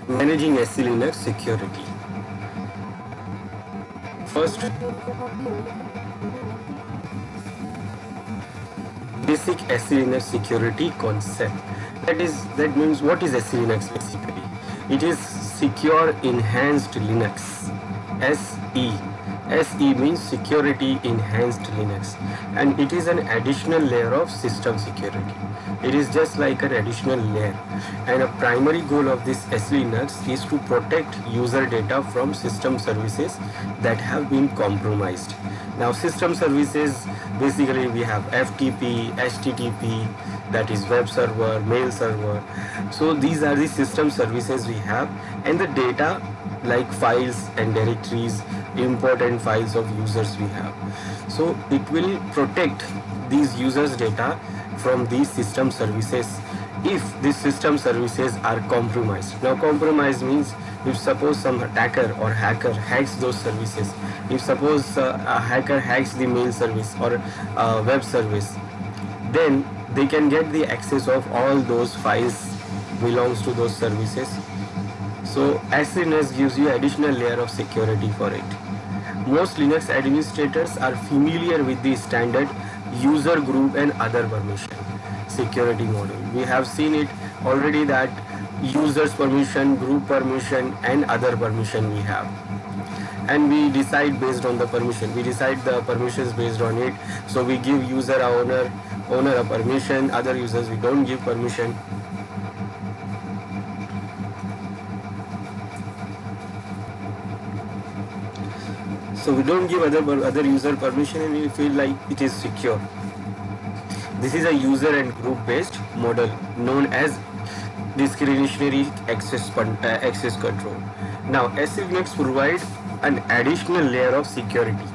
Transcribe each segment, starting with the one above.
Managing SE Linux security. First, basic SE Linux security concept. That means what is SE Linux basically? It is Secure Enhanced Linux. SE. SE means Security Enhanced Linux, and it is an additional layer of system security. It is just like an additional layer, and a primary goal of this SE Linux is to protect user data from system services that have been compromised. Now, system services, basically we have FTP, HTTP, that is web server, mail server. So these are the system services we have, and the data like files and directories, important files of users we have. So it will protect these users data from these system services if these system services are compromised. Now, compromise means if suppose some attacker or hacker hacks those services, if suppose a hacker hacks the mail service or web service, then they can get the access of all those files belongs to those services. So SE Linux gives you additional layer of security for it. Most Linux administrators are familiar with the standard user group and other permission security model. We have seen it already that users permission, group permission, and other permission we have. And we decide based on the permission. We decide the permissions based on it. So we give user a owner a permission, other users we don't give permission. So we don't give other user permission, and we feel like it is secure. This is a user and group based model known as discretionary access control. Now, SE Linux provides an additional layer of security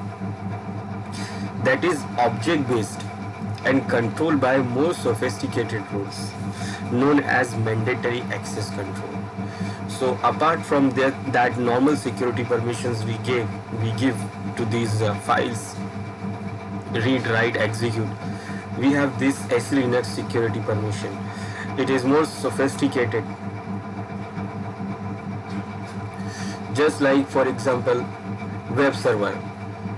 that is object based and controlled by more sophisticated rules known as mandatory access control. So apart from that normal security permissions we give to these files, read, write, execute, we have this SE Linux security permission. It is more sophisticated. Just like, for example, web server,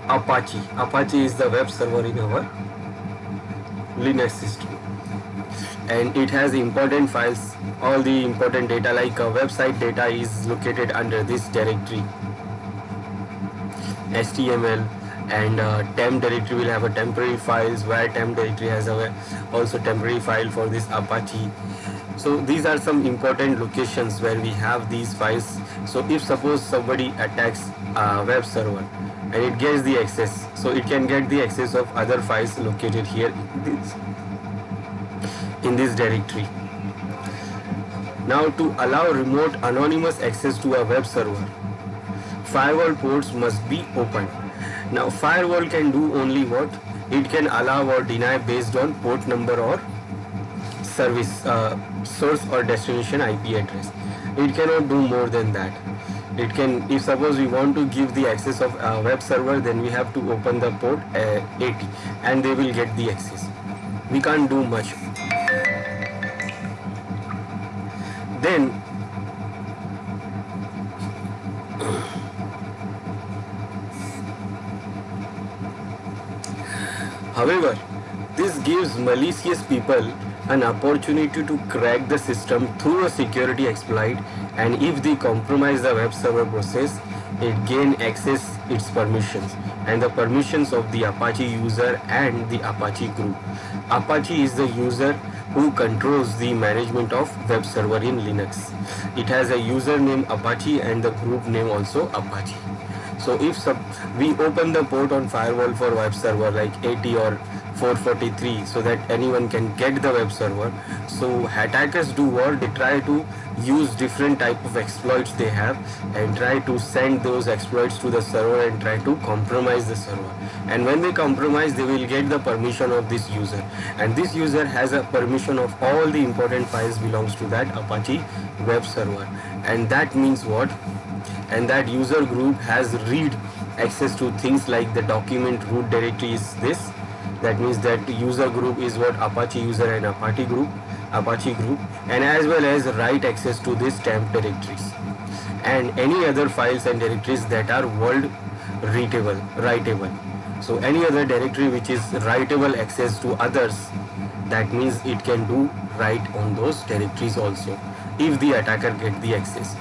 Apache. Apache is the web server in our Linux system, and it has important files. All the important data like website data is located under this directory, HTML, and temp directory will have a temporary files, where temp directory has also temporary file for this Apache. So these are some important locations where we have these files. So if suppose somebody attacks a web server and it gets the access, so it can get the access of other files located here in this directory. Now, to allow remote anonymous access to a web server, firewall ports must be opened. Now, firewall can do only what? It can allow or deny based on port number or service source or destination IP address. It cannot do more than that. It can, if suppose we want to give the access of a web server, then we have to open the port 80 and they will get the access. We can't do much. Then however, this gives malicious people an opportunity to crack the system through a security exploit, and if they compromise the web server process, it gain access its permissions and the permissions of the Apache user and the Apache group. Apache is the user who controls the management of web server in Linux. It has a username Apache and the group name also Apache. So if we open the port on firewall for web server like 80 or 443 so that anyone can get the web server, so attackers do what? They try to use different type of exploits they have and try to send those exploits to the server and try to compromise the server. And when they compromise, they will get the permission of this user, and this user has a permission of all the important files belongs to that Apache web server. And that means what? And that user group has read access to things like the document root directory is this, That means that user group is what Apache user and Apache group, and as well as write access to these temp directories and any other files and directories that are world writable. So any other directory which is writable access to others, that means it can do write on those directories also if the attacker get the access.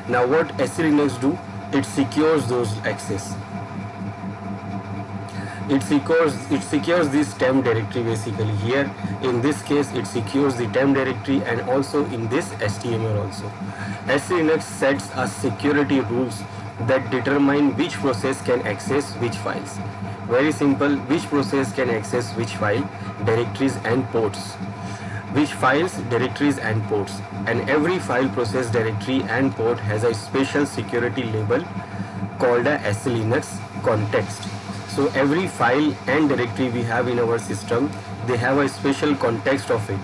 Now what SE Linux do? It secures those access. It secures this temp directory basically. Here in this case it secures the temp directory and also in this HTML also. SE Linux sets a security rules that determine which process can access which files. Very simple, which process can access which file, directories and ports. Which files, directories and ports. And every file, process, directory and port has a special security label called a SE Linux context. So every file and directory we have in our system, they have a special context of it.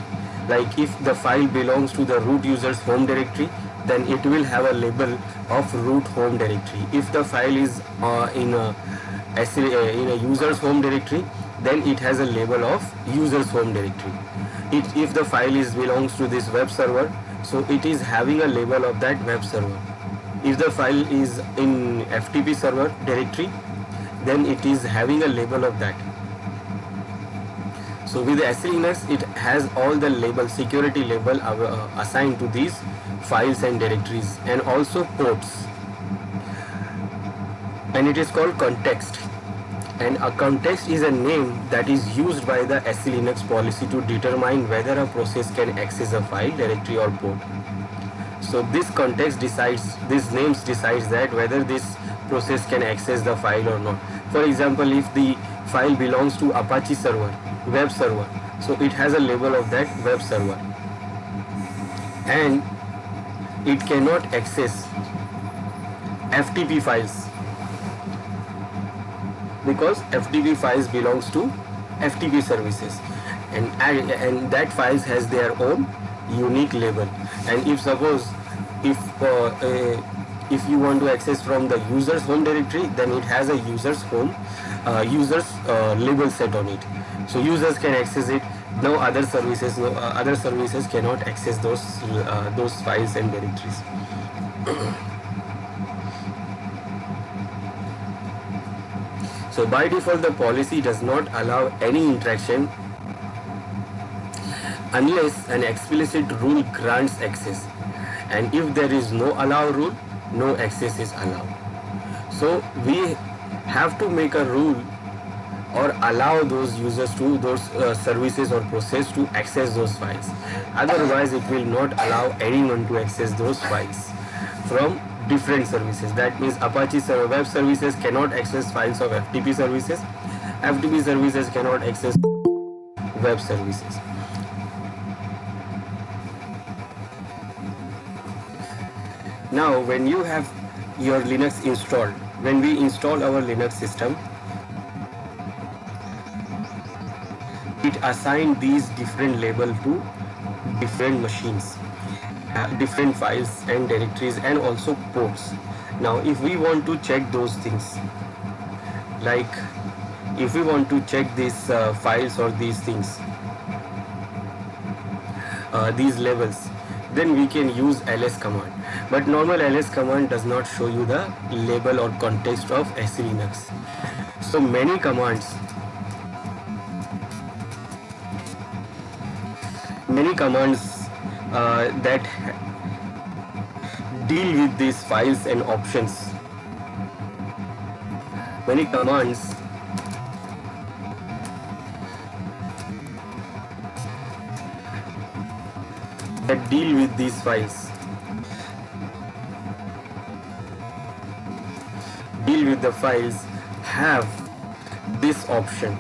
Like if the file belongs to the root user's home directory, then it will have a label of root home directory. If the file is in a user's home directory, then it has a label of user's home directory. If the file belongs to this web server, so it is having a label of that web server. If the file is in FTP server directory, then it is having a label of that. So with SE Linux, it has all the label, security label assigned to these files and directories and also ports, and it is called context. And a context is a name that is used by the SE Linux policy to determine whether a process can access a file, directory or port. So this context decides, these names decides that whether this process can access the file or not. For example, if the file belongs to Apache server, web server, so it has a label of that web server, and it cannot access FTP files because FTP files belongs to FTP services, and that files has their own unique label. And if suppose if you want to access from the user's home directory, then it has a user's home label set on it, so users can access it. No other services cannot access those files and directories. So by default the policy does not allow any interaction unless an explicit rule grants access, and if there is no allow rule, no access is allowed. So we have to make a rule or allow those users to those services or process to access those files. Otherwise it will not allow anyone to access those files from different services. That means Apache server web services cannot access files of FTP services. FTP services cannot access web services. Now when you have your Linux installed, when we install our Linux system, it assigns these different labels to different machines, different files and directories and also ports. Now if we want to check those things, like if we want to check these files or these things, these labels, then we can use ls command. But normal ls command does not show you the label or context of SE Linux. So many commands that deal with these files and options. Many commands that deal with these files, deal with the files, have this option.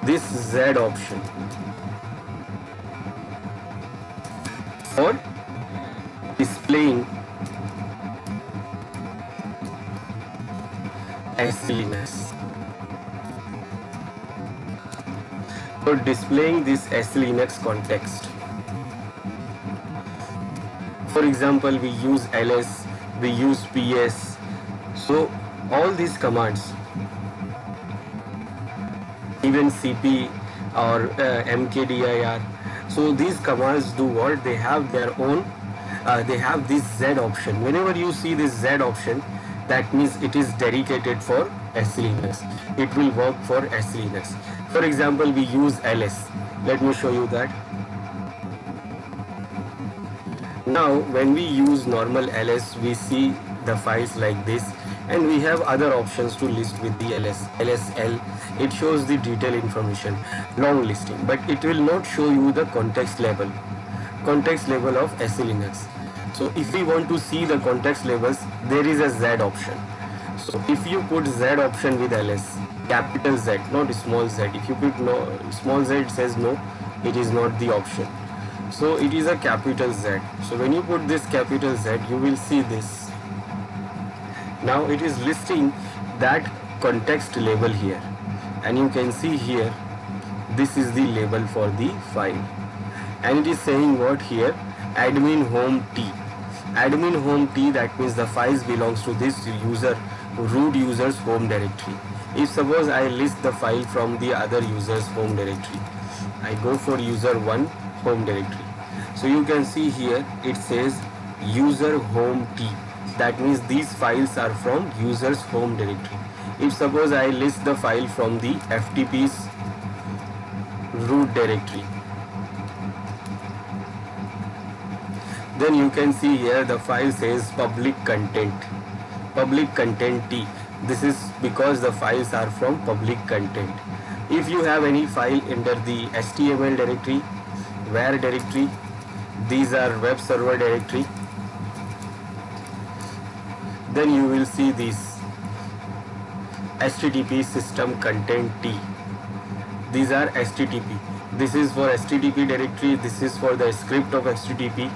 This Z option for displaying SE Linux. For displaying this SE Linux context. For example, we use ls we use ps. So all these commands, even cp or mkdir, so these commands do what? They have their own, they have this z option. Whenever you see this z option, that means it is dedicated for SE Linux. It will work for SE Linux. For example, we use ls. Let me show you that. Now when we use normal ls, we see the files like this, and we have other options to list with the lsl. It shows the detailed information, long listing, but it will not show you the context level of SE Linux. So if we want to see the context levels, there is a z option. So if you put z option with ls, capital Z, not small z. If you put no small z, it says no, it is not the option. So it is a capital Z. So when you put this capital Z, you will see this. Now it is listing that context label here, and you can see here, this is the label for the file, and it is saying what here? Admin home T. Admin home T, that means the files belongs to this user, root user's home directory. If suppose I list the file from the other user's home directory, I go for user 1 home directory. So you can see here it says user home T. That means these files are from user's home directory. If suppose I list the file from the FTP's root directory, then you can see here the file says public content T. This is because the files are from public content. If you have any file under the HTML directory, where directory, these are web server directory, then you will see this HTTP system content T. These are HTTP. This is for HTTP directory, this is for the script of HTTP.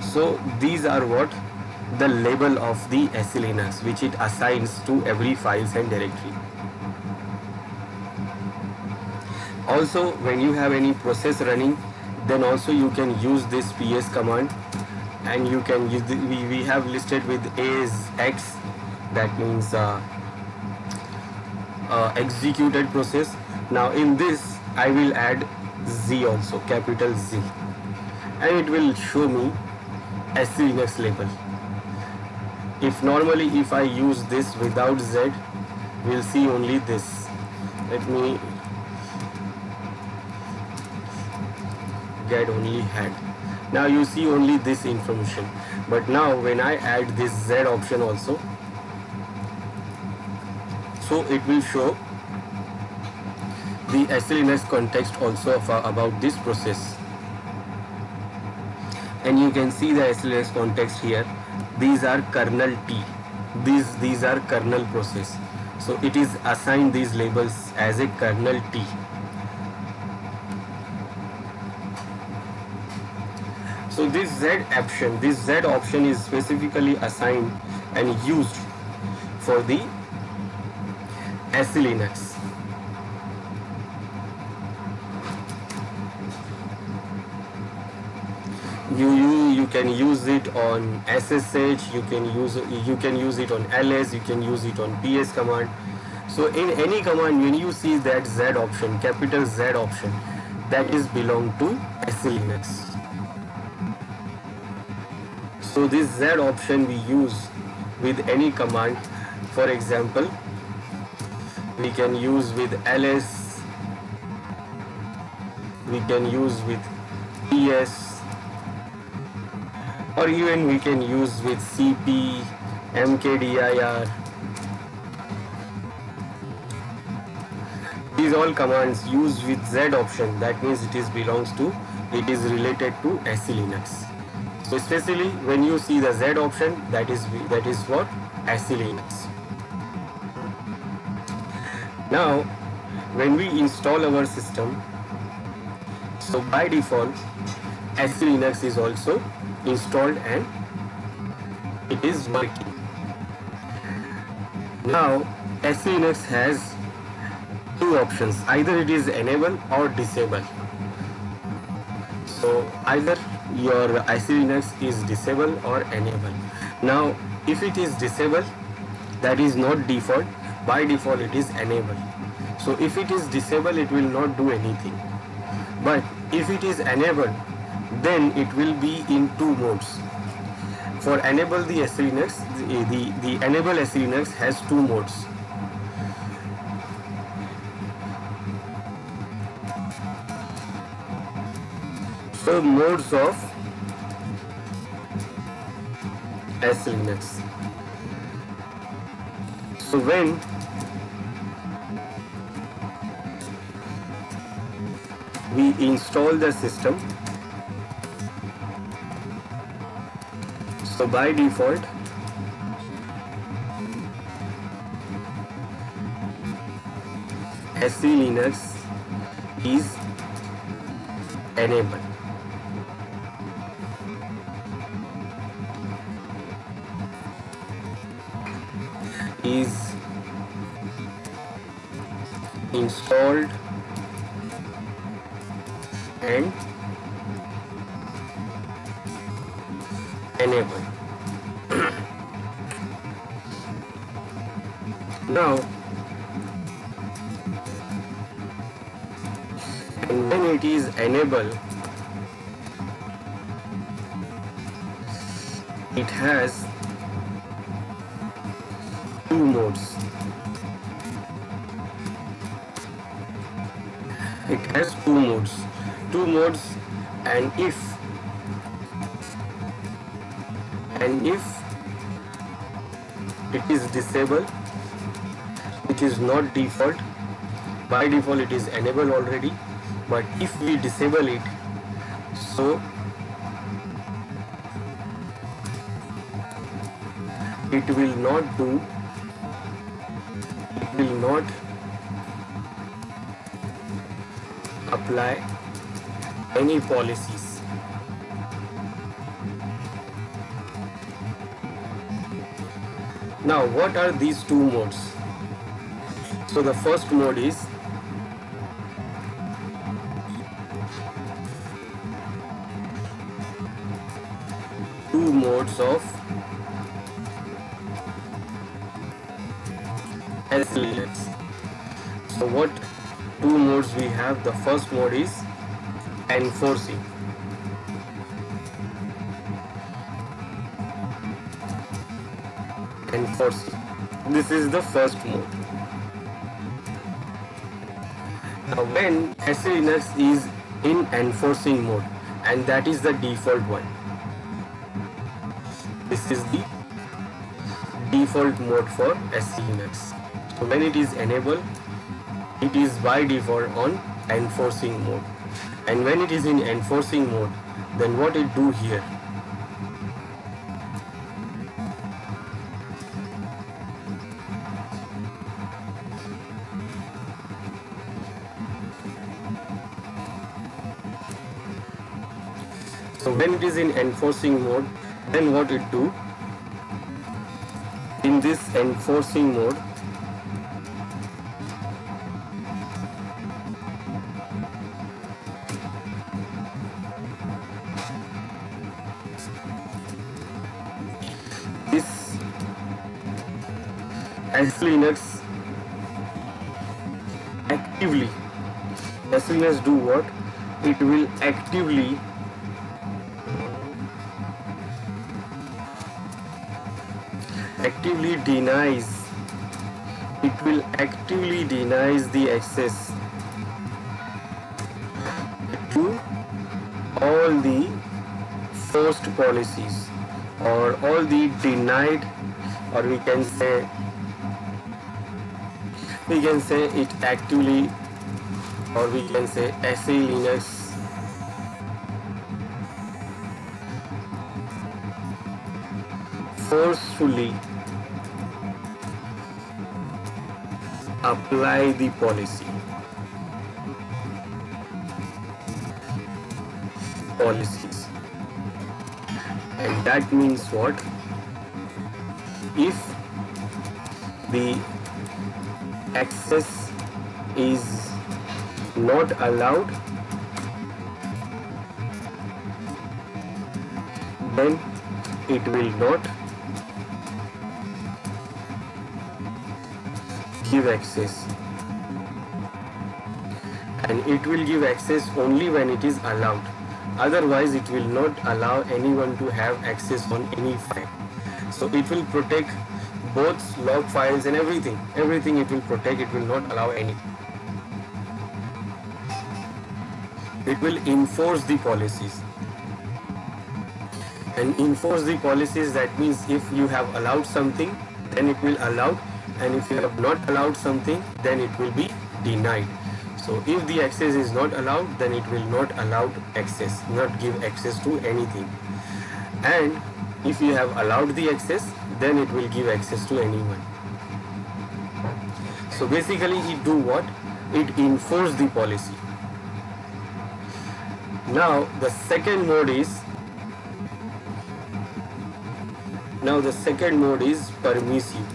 So these are what? The label of the SE Linux, which it assigns to every files and directory. Also, when you have any process running, then also you can use this ps command, and you can use the, we have listed with as x, that means executed process. Now in this I will add z also, capital Z, and it will show me SE Linux label. If normally if I use this without z, we'll see only this. Let me get only head. Now you see only this information, but now when I add this z option also, so it will show the SE Linux context also about this process, and you can see the SE Linux context here. These are kernel T, these are kernel process, so it is assigned these labels as a kernel T. So this Z option is specifically assigned and used for the SE Linux. You can use it on SSH, you can use it on ls, you can use it on ps command. So in any command, when you see that Z option, capital Z option, that is belong to SE Linux. So this Z option we use with any command. For example, we can use with ls, we can use with ps, or even we can use with cp, mkdir. These all commands used with Z option, that means it is related to SE Linux. So especially when you see the Z option, that is for SE Linux. Now when we install our system, so by default SE Linux is also installed and it is working. Now SE Linux has two options, either it is enable or disable. So either your IC Linux is disable or enable. Now if it is disable, that is not default. By default it is enable. So if it is disable, it will not do anything. But if it is enabled, then it will be in two modes. For enable the SE Linux, the enable SE Linux has two modes. So modes of SE Linux. So when we install the system, so by default SE Linux is enabled. Is installed and enabled. Now, when it is enabled, it has two modes. It has two modes, and if it is disabled, it is not default. By default it is enabled already, but if we disable it, so it will not apply any policies. Now what are these two modes? So the first mode is two modes of SE Linux. So what two modes we have? The first mode is enforcing. This is the first mode. Now when SE Linux is in enforcing mode, and that is the default one. This is the default mode for SE Linux. So when it is enabled, it is by default on enforcing mode. And when it is in enforcing mode, then what it do here? So when it is in enforcing mode, then what it do? In this enforcing mode, this SE Linux actively, SE Linux do what? It will actively denies the access to all the forced policies, or all the denied, or we can say it actively, or we can say SE Linux forcefully apply the policies. And that means what? If the access is not allowed, then it will not give access, and it will give access only when it is allowed. Otherwise it will not allow anyone to have access on any file. So it will protect both log files and everything it will protect. It will not allow any. It will enforce the policies, and enforce the policies, that means if you have allowed something, then it will allow, and if you have not allowed something, then it will be denied. So if the access is not allowed, then it will not allow access, not give access to anything. And if you have allowed the access, then it will give access to anyone. So basically it do what? It enforce the policy. Now the second mode is permissive.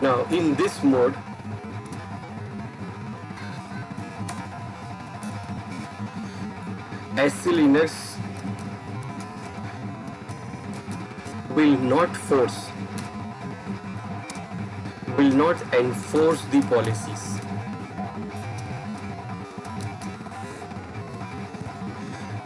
Now in this mode, SC Linux will not enforce the policies.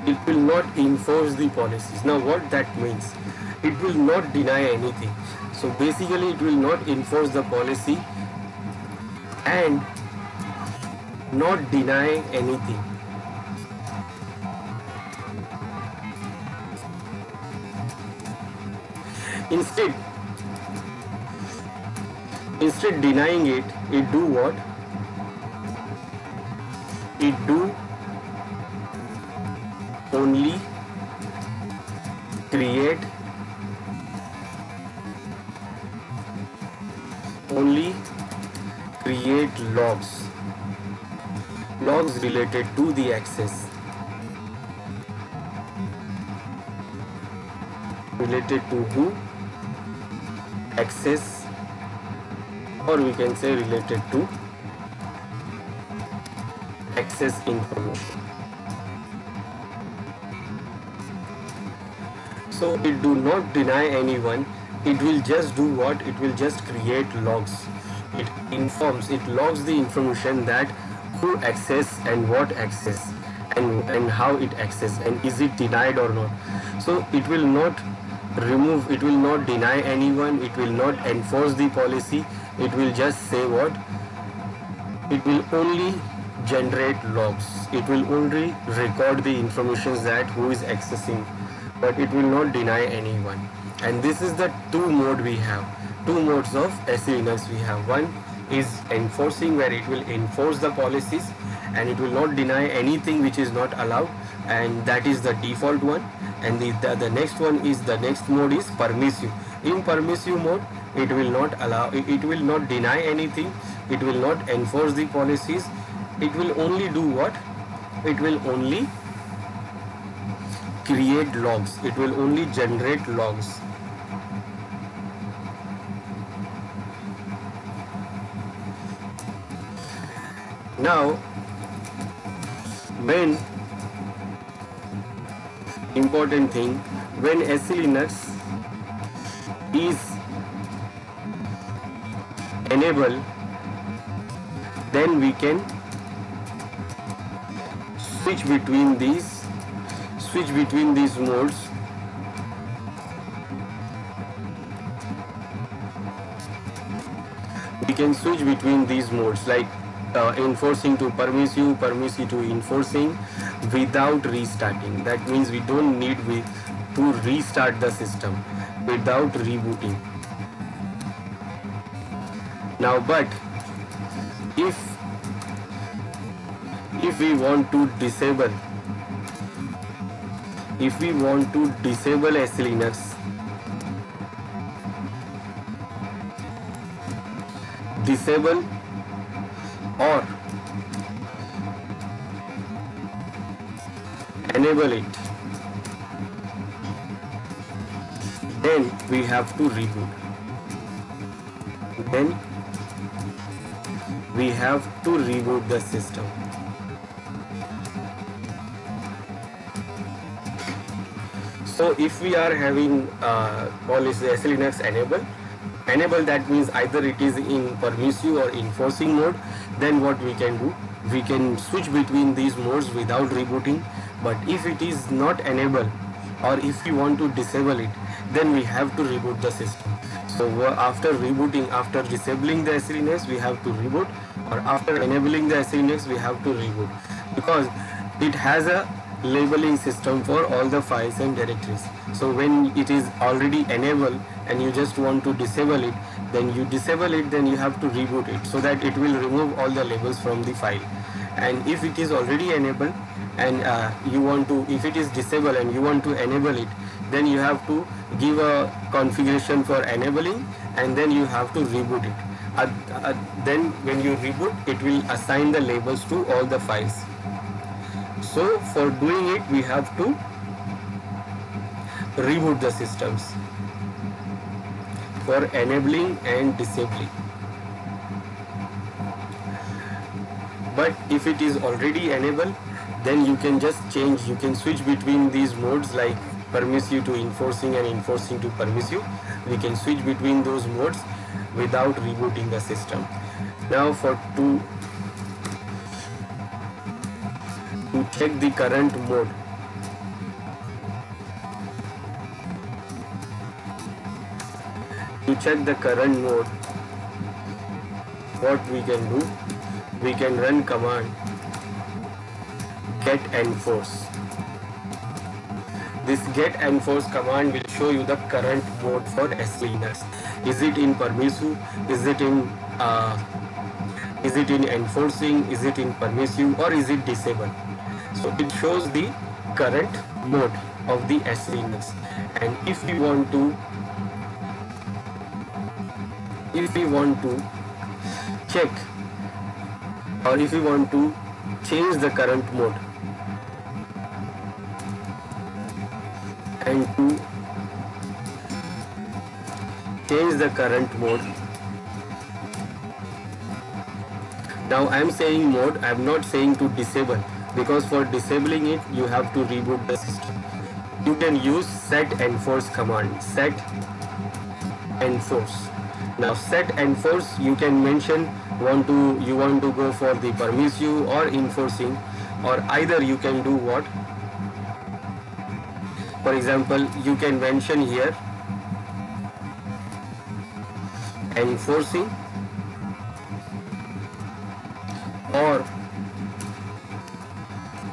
It will not enforce the policies. Now what that means? It will not deny anything. So basically it will not enforce the policy and not deny anything. Instead denying it do what? It do only create logs related to the access, related to who? Access, or we can say related to access information. So it do not deny anyone. It will just do what? It will just create logs. It informs, it logs the information that who access and what access and how it access and is it denied or not. So it will not remove, it will not deny anyone, it will not enforce the policy. It will just say what? It will only generate logs. It will only record the information that who is accessing, but it will not deny anyone. And this is the two mode we have. Two modes of SC Linux we have. One is enforcing, where it will enforce the policies and it will not deny anything which is not allowed, and that is the default one. And the next one is, the next mode is permissive. In permissive mode, it will not allow, it will not deny anything, it will not enforce the policies, it will only do what? It will only create logs, it will only generate logs. Now, when important thing, when SC Linux is enabled, then we can switch between these modes. We can switch between these modes, like enforcing to permissive, permissive to enforcing, without restarting. That means we don't need to restart the system, without rebooting. Now, but if we want to disable, SC Linux, disable or enable it, then we have to reboot. then we have to reboot the system. So if we are having policy SLNX enable, that means either it is in permissive or enforcing mode, then what we can do, we can switch between these modes without rebooting. But if it is not enabled, or if we want to disable it, then we have to reboot the system. So after rebooting, after disabling the SLNX, we have to reboot, or after enabling the SLNX, we have to reboot, because it has a labeling system for all the files and directories. So when it is already enabled and you just want to disable it, then you disable it, then you have to reboot it, so that it will remove all the labels from the file. And if it is already enabled and you want to, if it is disabled and you want to enable it, then you have to give a configuration for enabling, and then you have to reboot it. Then when you reboot, it will assign the labels to all the files. So for doing it, we have to reboot the systems for enabling and disabling. But if it is already enabled, then you can just change, you can switch between these modes, like permissive to enforcing and enforcing to permissive. We can switch between those modes without rebooting the system. Now to check the current mode, what we can do, we can run command get enforce. This get enforce command will show you the current mode for SLNX. Is it in permissive? Is it in enforcing? Is it in permissive, or is it disabled? So it shows the current mode of the SLNX. And if we want to check, or if we want to change the current mode, and to change the current mode, now I am saying mode, I am not saying to disable, because for disabling it you have to reboot the system. You can use set enforce command, set enforce. Now set enforce, you can mention you want to go for the permissive or enforcing, or either you can do what, for example, you can mention here enforcing, or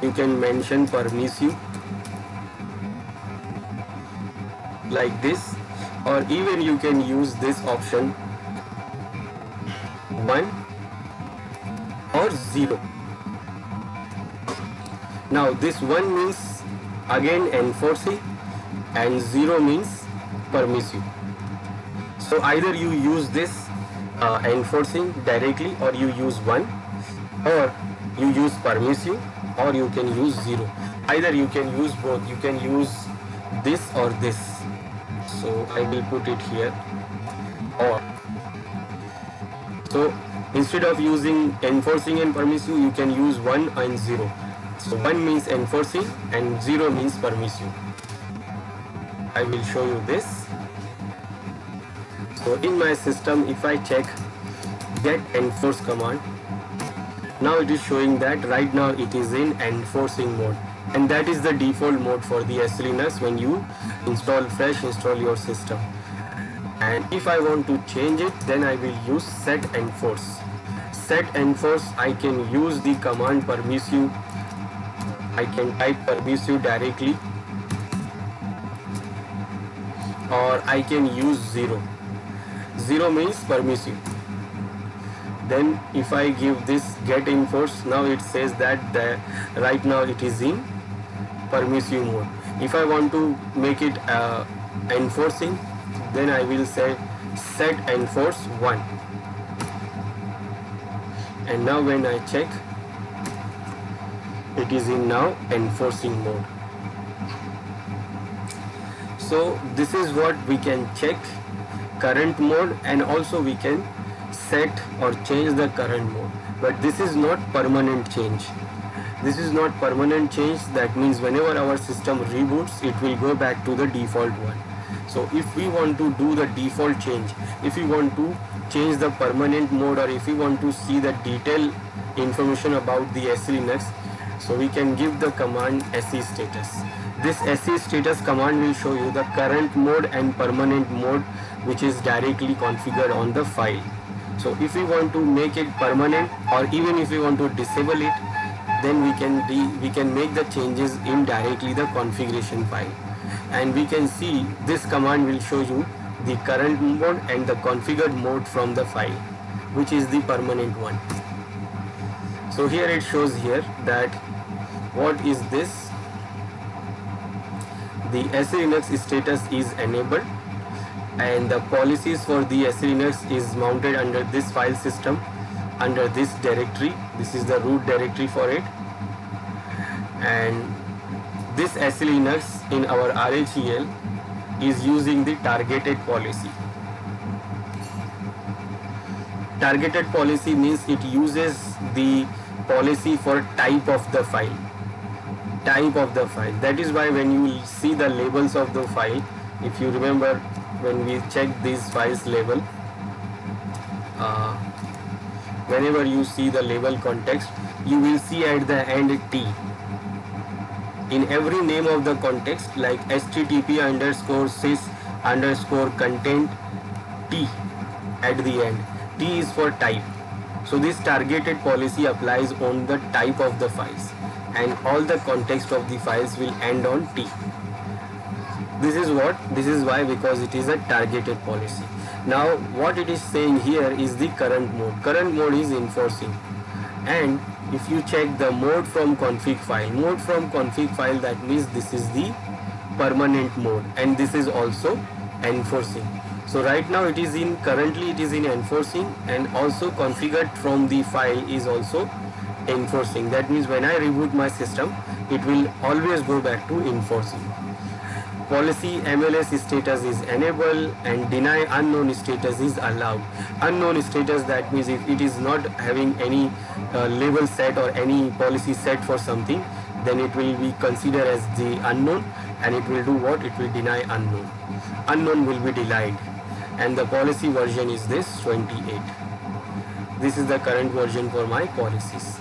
you can mention permissive like this, or even you can use this option 1 or 0. Now this 1 means again enforcing, and 0 means permissive. So either you use this enforcing directly, or you use 1, or you use permissive, or you can use 0. Either you can use both, you can use this or this. So I will put it here, or. So instead of using enforcing and permissive, you can use 1 and 0. So 1 means enforcing and 0 means permissive. I will show you this. So in my system, if I check get enforce command, now it is showing that right now it is in enforcing mode, and that is the default mode for the SLNX when you install your system. And if I want to change it, then I will use set enforce. Set enforce, I can use the command permissive. I can type permissive directly, or I can use 0. 0 means permissive. Then if I give this get enforce, now it says that right now it is in permissive mode. If I want to make it enforcing, then I will say set enforce 1. And now when I check, it is in now enforcing mode. So this is what we can check current mode, and also we can set or change the current mode, but this is not permanent change. This is not permanent change. That means whenever our system reboots, it will go back to the default one. So if we want to do the default change, if we want to change the permanent mode, or if we want to see the detailed information about the SE Linux, so we can give the command SE status. This SE status command will show you the current mode and permanent mode, which is directly configured on the file. So if we want to make it permanent, or even if we want to disable it, then we can make the changes in directly the configuration file, and we can see this command will show you the current mode and the configured mode from the file, which is the permanent one. So here it shows here that what is this, the SE Linux status is enabled, and the policies for the SE Linux is mounted under this file system, under this directory. This is the root directory for it, and this SE Linux in our RHEL is using the targeted policy. Targeted policy means it uses the policy for type of the file. That is why when you see the labels of the file, if you remember when we check these files label, whenever you see the label context, you will see at the end T. In every name of the context, like http underscore sys underscore content T at the end. T is for type. So this targeted policy applies on the type of the files, and all the context of the files will end on T. This is why, because it is a targeted policy. Now what it is saying here is the current mode. Current mode is enforcing, and if you check the mode from config file, that means this is the permanent mode, and this is also enforcing. So right now currently it is in enforcing, and also configured from the file is also enforcing. That means when I reboot my system, it will always go back to enforcing. Policy MLS status is enabled, and deny unknown status is allowed. Unknown status, that means if it is not having any label set or any policy set for something, then it will be considered as the unknown, and it will do what? It will deny unknown. Unknown will be denied, and the policy version is this 28. This is the current version for my policies.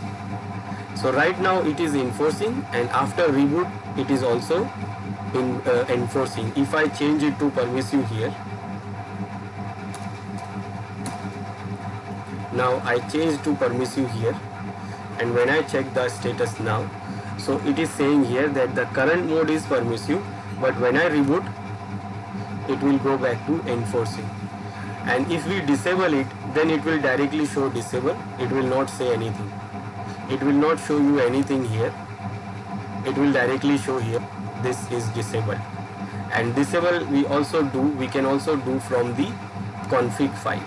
So right now it is enforcing, and after reboot it is also enforcing. If I change it to permissive here, now I changed to permissive here, and when I check the status now, so it is saying here that the current mode is permissive, but when I reboot, it will go back to enforcing. And if we disable it, then it will directly show disable. It will not say anything. It will not show you anything here. It will directly show here this is disabled. And disable we can also do from the config file.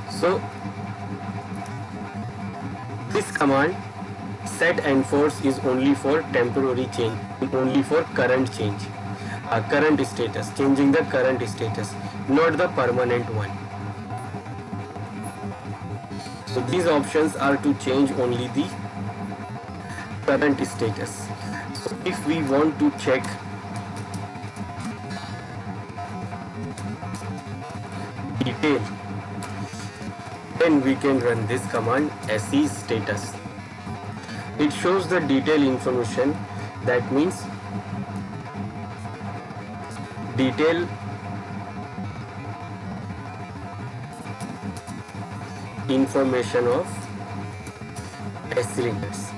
So this command set enforce is only for temporary change, only for current change, current status, changing the current status, not the permanent one. So these options are to change only the current status. So if we want to check detail, then we can run this command SE status. It shows the detail information. That means detail information of SE Linux.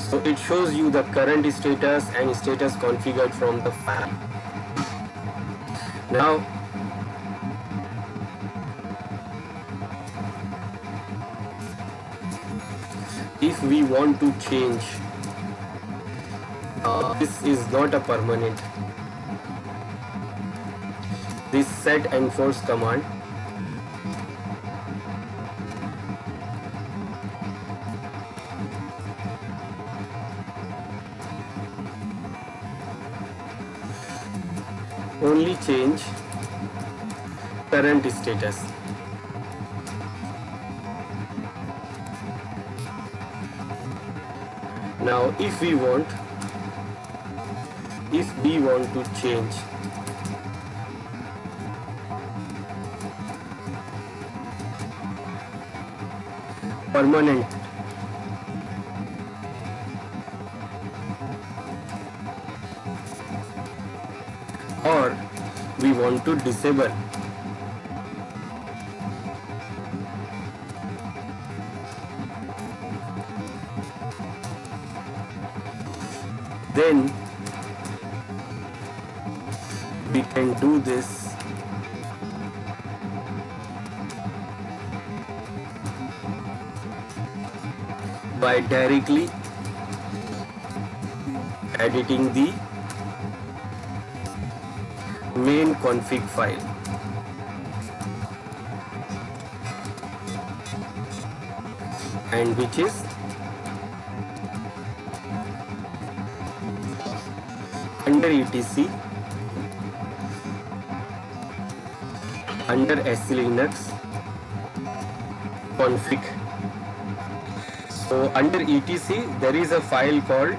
So it shows you the current status and status configured from the file. Now if we want to change, this is not a permanent. This set enforce command only change current status. Now if we want to change permanent or we want to disable then we can do this by directly editing the main config file. And which is under etc under SC Linux config. So under etc there is a file called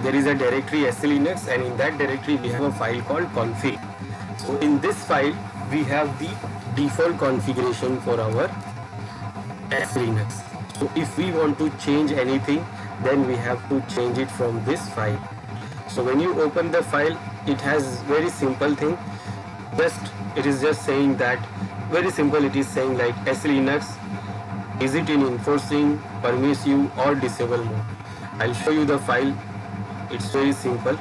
there is a directory SC Linux, and in that directory we have a file called config. So in this file we have the default configuration for our SC Linux. So if we want to change anything, then we have to change it from this file. So when you open the file, it has very simple thing. It is just saying that very simple. It is saying like SC Linux, is it in enforcing, permissive or disable mode. I'll show you the file. It's very simple.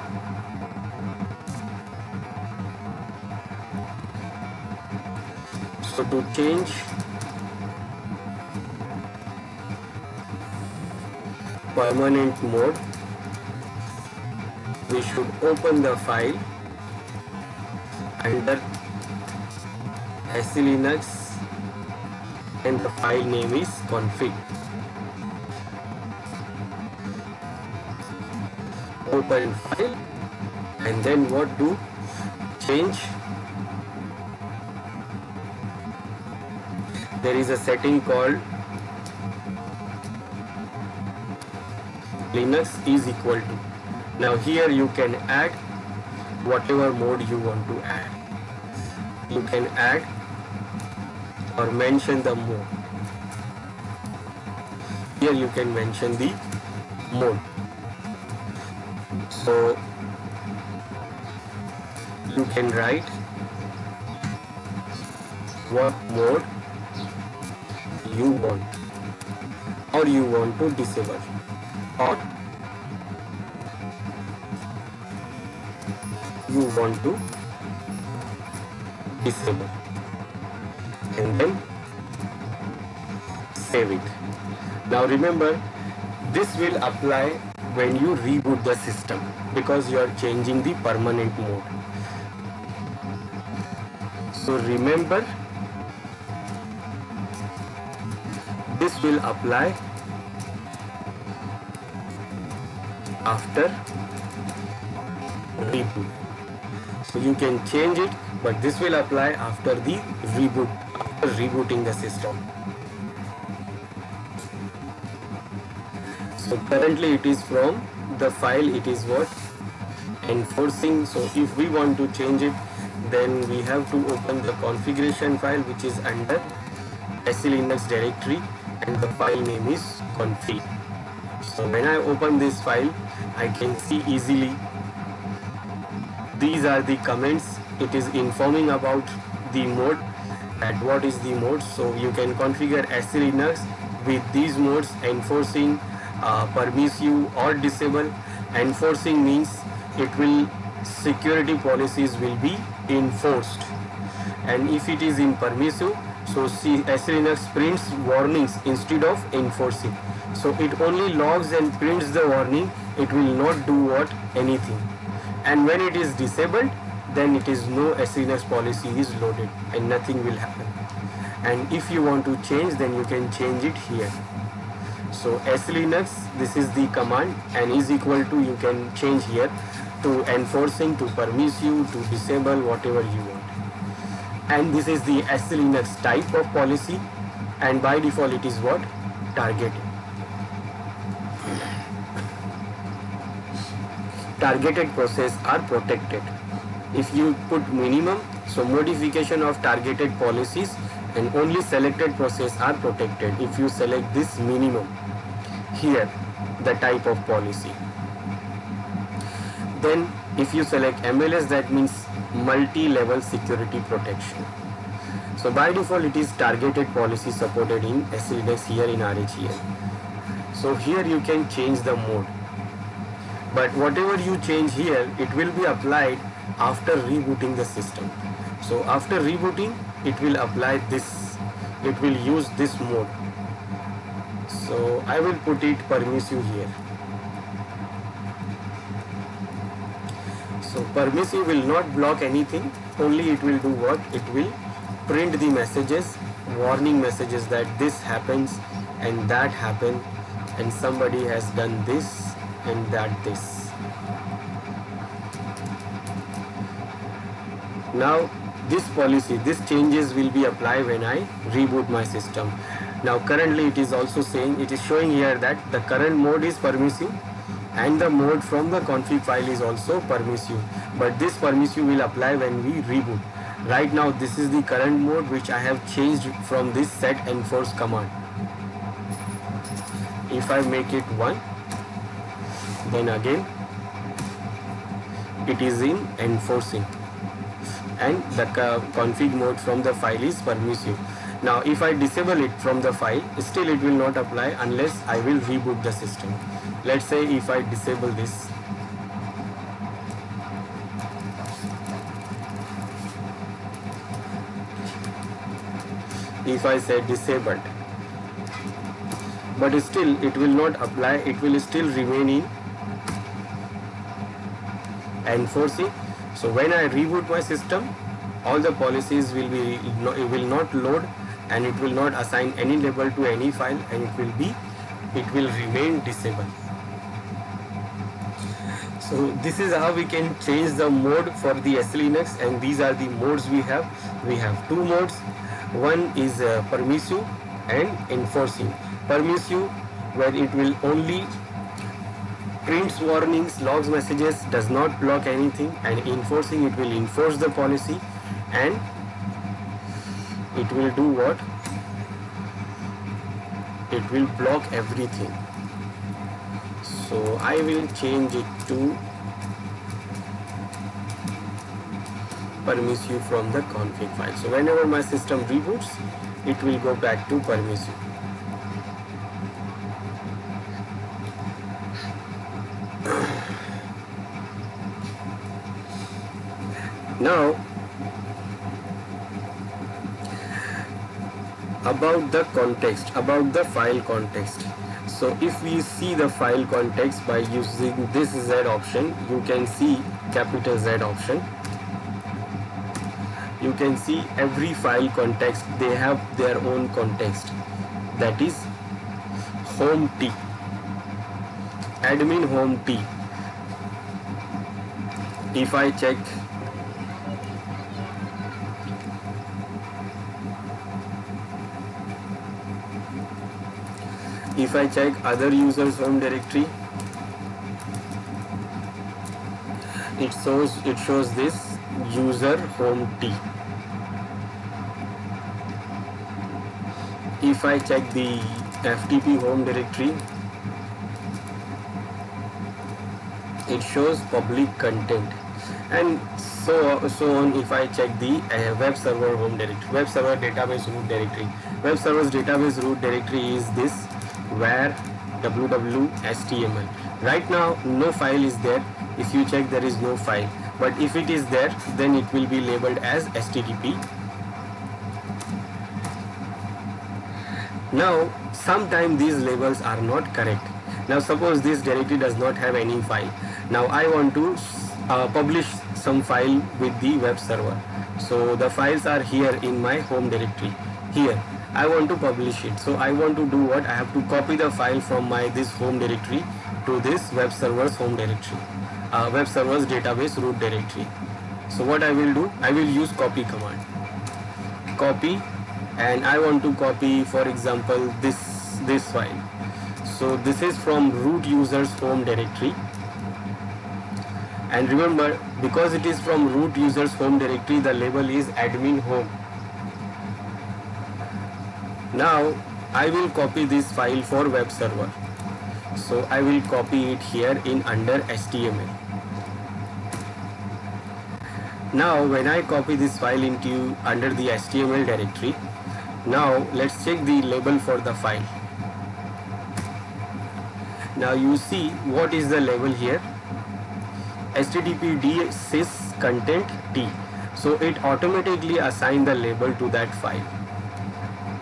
So to change permanent mode, we should open the file under SC Linux and the file name is config. Open file and then what do? Change. There is a setting called Linux is equal to. Now here you can add whatever mode you want to add. You can add or mention the mode. Here you can mention the mode. So you can write what mode you want, or you want to disable, or you want to disable, and then save it. Now remember, this will apply when you reboot the system because you are changing the permanent mode. So remember, this will apply after reboot. So you can change it, but this will apply after the reboot, after rebooting the system. So currently it is from the file, it is what? Enforcing. So if we want to change it, then we have to open the configuration file which is under SC Linux directory and the file name is config. So when I open this file, I can see easily these are the comments. It is informing about the mode, and what is the mode. So you can configure SC Linux with these modes: enforcing, permissive or disable. Enforcing means it will security policies will be enforced, and if it is in permissive, so SC Linux prints warnings instead of enforcing. So it only logs and prints the warning. It will not do what? Anything. And when it is disabled, then it is no SC Linux policy is loaded and nothing will happen. And if you want to change, then you can change it here. So SC Linux, this is the command, and is equal to, you can change here to enforcing, to permissive, to disable, whatever you want. and this is the SE Linux type of policy, and by default it is what? Targeted. Targeted process are protected. If you put minimum, so modification of targeted policies and only selected process are protected. If you select this minimum here, the type of policy, then if you select MLS, that means multi-level security protection. So by default it is targeted policy supported in SE Linux here in RHEL. So here you can change the mode, but whatever you change here, it will be applied after rebooting the system. So after rebooting, it will apply this, it will use this mode. So I will put it permissive here. So permissive will not block anything, only it will do what? It will print the messages, warning messages that this happens and that happened and somebody has done this and that this. Now this policy, this changes will be applied when I reboot my system. Now currently it is also saying, it is showing here that the current mode is permissive and the mode from the config file is also permissive, but this permissive will apply when we reboot. Right now this is the current mode which I have changed from this set enforce command. If I make it 1, then again it is in enforcing and the config mode from the file is permissive. Now if I disable it from the file, still it will not apply unless I will reboot the system. Let's say if I disable this, if I say disabled, but still it will not apply, it will still remain in enforcing. So when I reboot my system, all the policies will be, it will not load and it will not assign any label to any file, and it will remain disabled. So this is how we can change the mode for the SE Linux, and these are the modes we have. We have two modes. One is permissive and enforcing. Permissive, where it will only prints warnings, logs messages, does not block anything, and enforcing, it will enforce the policy and it will do what? It will block everything. So I will change it to permissive from the config file. So whenever my system reboots, it will go back to permissive. Now about the context, about the file context. So if we see the file context by using this Z option, you can see capital Z option. You can see every file context, they have their own context. That is home T, admin home T. If I check other users home directory, it shows this user home T. If I check the FTP home directory, it shows public content, and so on. If I check the web server home directory, web server database root directory, web server's database root directory is this where www.html. Right now no file is there. If you check, there is no file, but if it is there, then it will be labeled as HTTP. Now sometimes these labels are not correct. Now suppose this directory does not have any file. Now I want to publish some file with the web server. So the files are here in my home directory. Here I want to publish it. So I want to do what? I have to copy the file from my this home directory to this web server's home directory, web server's database root directory. So what I will do? I will use copy command. copy, and I want to copy, for example, this file. So this is from root users home directory, and remember, because it is from root users home directory, the label is admin home. Now I will copy this file for web server, so I will copy it here in under HTML. Now when I copy this file into under the HTML directory, now let's check the label for the file. Now you see what is the label here, httpd sys content t. So it automatically assigns the label to that file.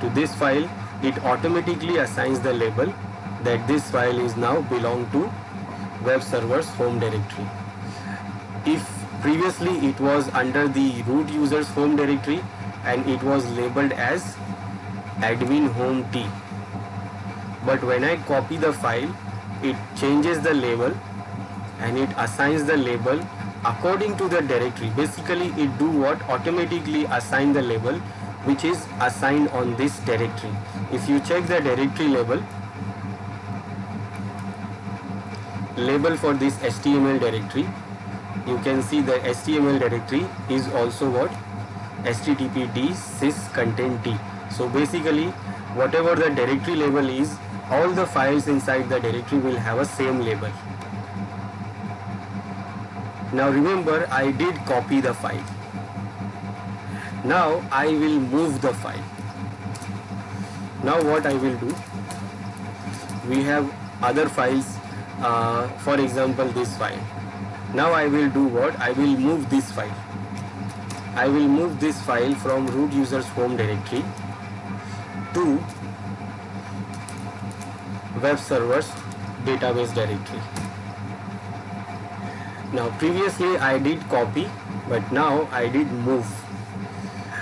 To this file, it automatically assigns the label that this file is now belong to web server's home directory. If previously it was under the root users home directory and it was labeled as admin home t, but when I copy the file, it changes the label and it assigns the label according to the directory. Basically it do what? Automatically assign the label which is assigned on this directory. If you check the directory label for this HTML directory, you can see the HTML directory is also what? httpd sys content t. So basically whatever the directory label is, all the files inside the directory will have a same label. Now remember, I did copy the file. Now I will move the file. Now what I will do, we have other files, for example this file. Now I will do what? I will move this file. I will move this file from root users home directory to web servers database directory. Now previously I did copy, but now I did move.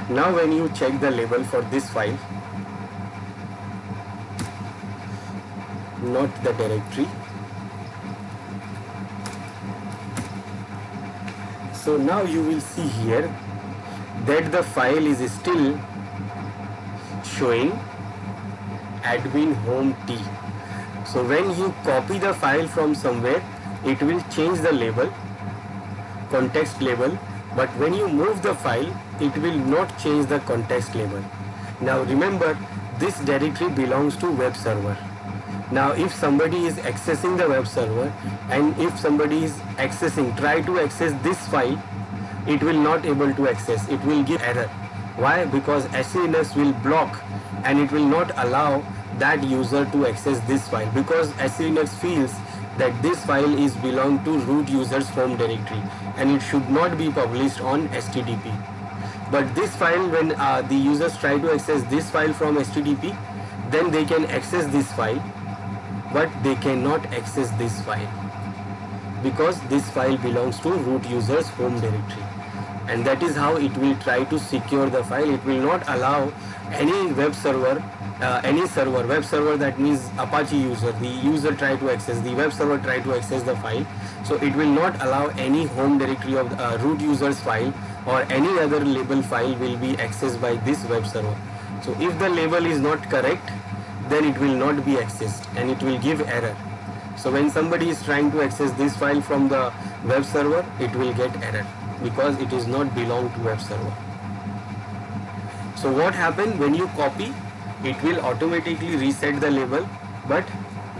Now when you check the label for this file, not the directory. So now you will see here that the file is still showing admin home t. So when you copy the file from somewhere, it will change the label, context label, but when you move the file, it will not change the context label. Now remember, this directory belongs to web server. Now if somebody is accessing the web server and if somebody is try to access this file, it will not able to access, it will give error. Why? Because SELinux will block and it will not allow that user to access this file, because SELinux feels that this file is belong to root users home directory and it should not be published on HTTP. But this file, when the users try to access this file from HTTP, then they can access this file, but they cannot access this file because this file belongs to root users home directory. And that is how it will try to secure the file. It will not allow any web server, web server, that means Apache user, the user try to access, the web server try to access the file. So it will not allow any home directory of root users file or any other label file will be accessed by this web server. So if the label is not correct, then it will not be accessed and it will give error. So when somebody is trying to access this file from the web server, it will get error because it is not belong to web server. So what happens when you copy, it will automatically reset the label, but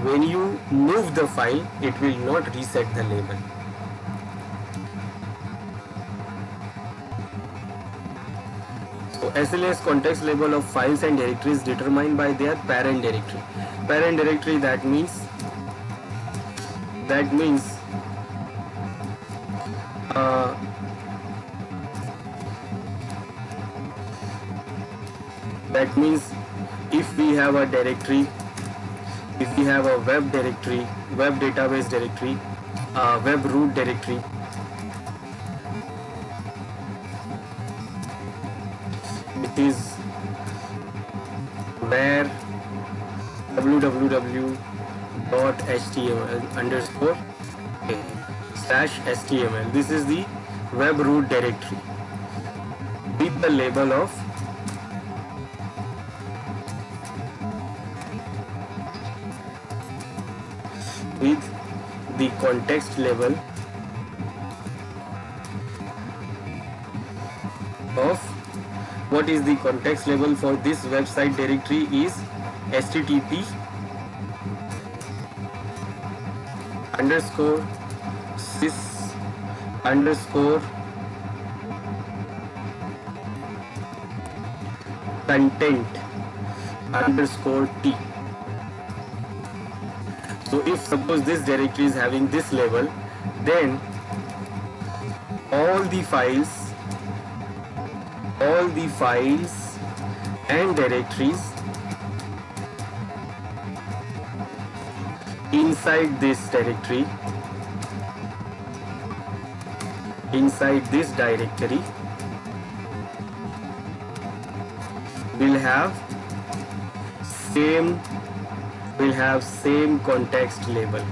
when you move the file, it will not reset the label. So SLS context label of files and directories determined by their parent directory. Parent directory, that means if we have a directory, if we have a web directory, web database directory, web root directory, it is where www.html_/html. This is the web root directory with the label of with the context level of what is the context level for this website directory is http underscore sys underscore content underscore t. So if suppose this directory is having this label, then all the files and directories inside this directory, inside this directory will have same context label.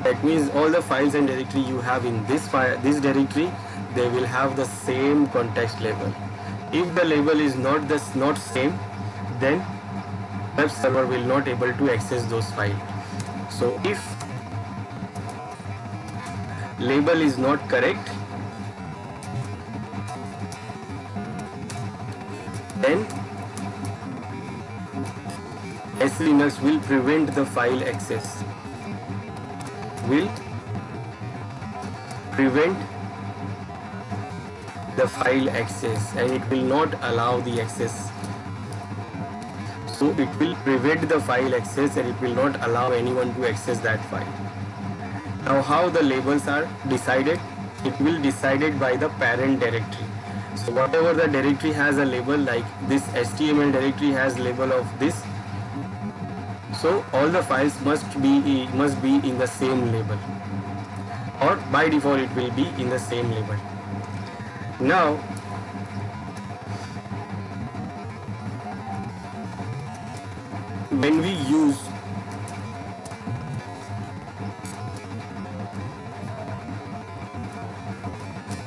That means all the files and directory you have in this directory, they will have the same context label. If the label is not same, then web server will not able to access those files. So if label is not correct, then SE Linux will prevent the file access, will prevent the file access, and it will not allow the access. So it will prevent the file access and it will not allow anyone to access that file. Now how the labels are decided? It will decided by the parent directory. So whatever the directory has a label, like this HTML directory has label of this, so all the files must be in the same label, or by default it will be in the same label. Now when we use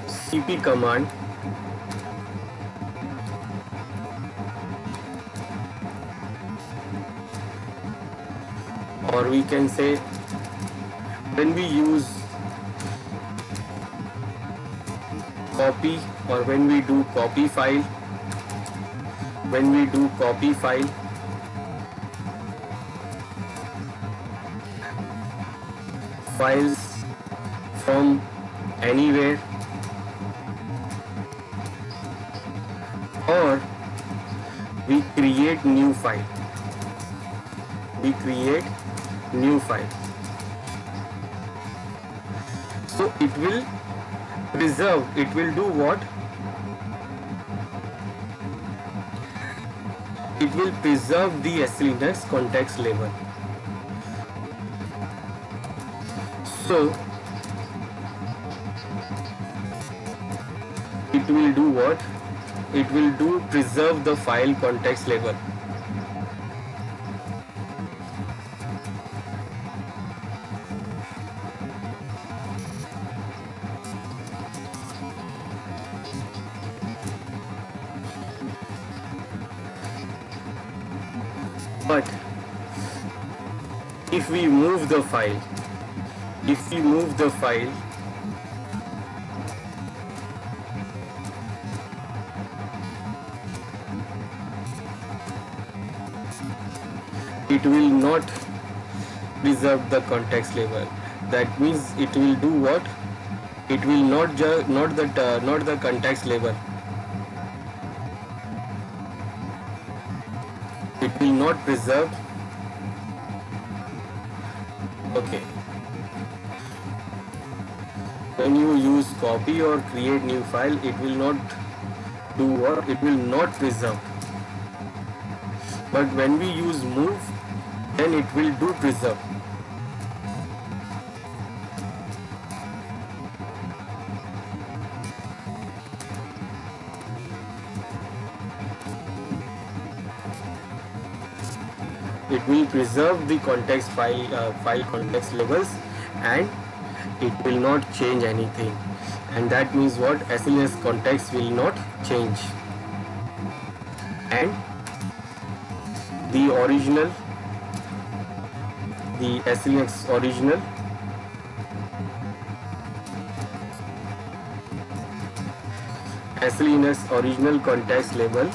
cp command, or we can say when we use copy, or when we do copy file, files from anywhere, or we create new file, so it will preserve, it will do what? It will preserve the SE Linux context label. So it will do what? It will do preserve the file context label. But if we move the file, it will not preserve the context label. That means it will do what? It will not the context label. It will not preserve. Okay. When you use copy or create new file, it will not do what? It will not preserve. But when we use move, then it will do preserve. It will preserve the context file context labels, and it will not change anything. And that means what? SE Linux context will not change. And the original, the SELinux original, SELinux original context label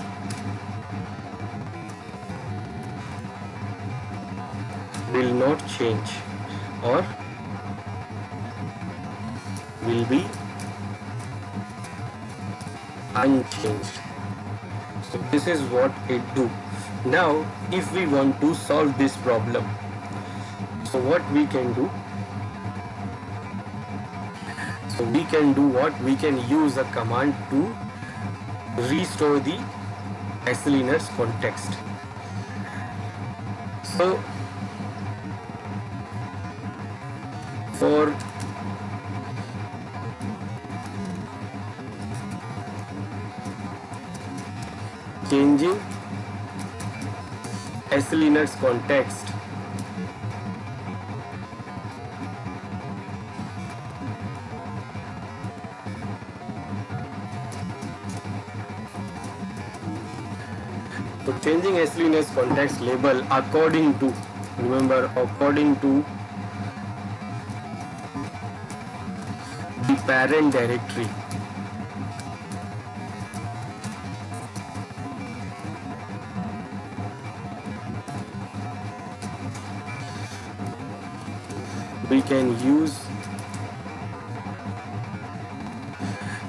will not change or will be unchanged. So this is what it do. Now if we want to solve this problem, so what we can do? So we can do what? We can use a command to restore the SELinux context. So for changing SELinux context, so changing SELinux context label according to, remember, according to the parent directory. We can use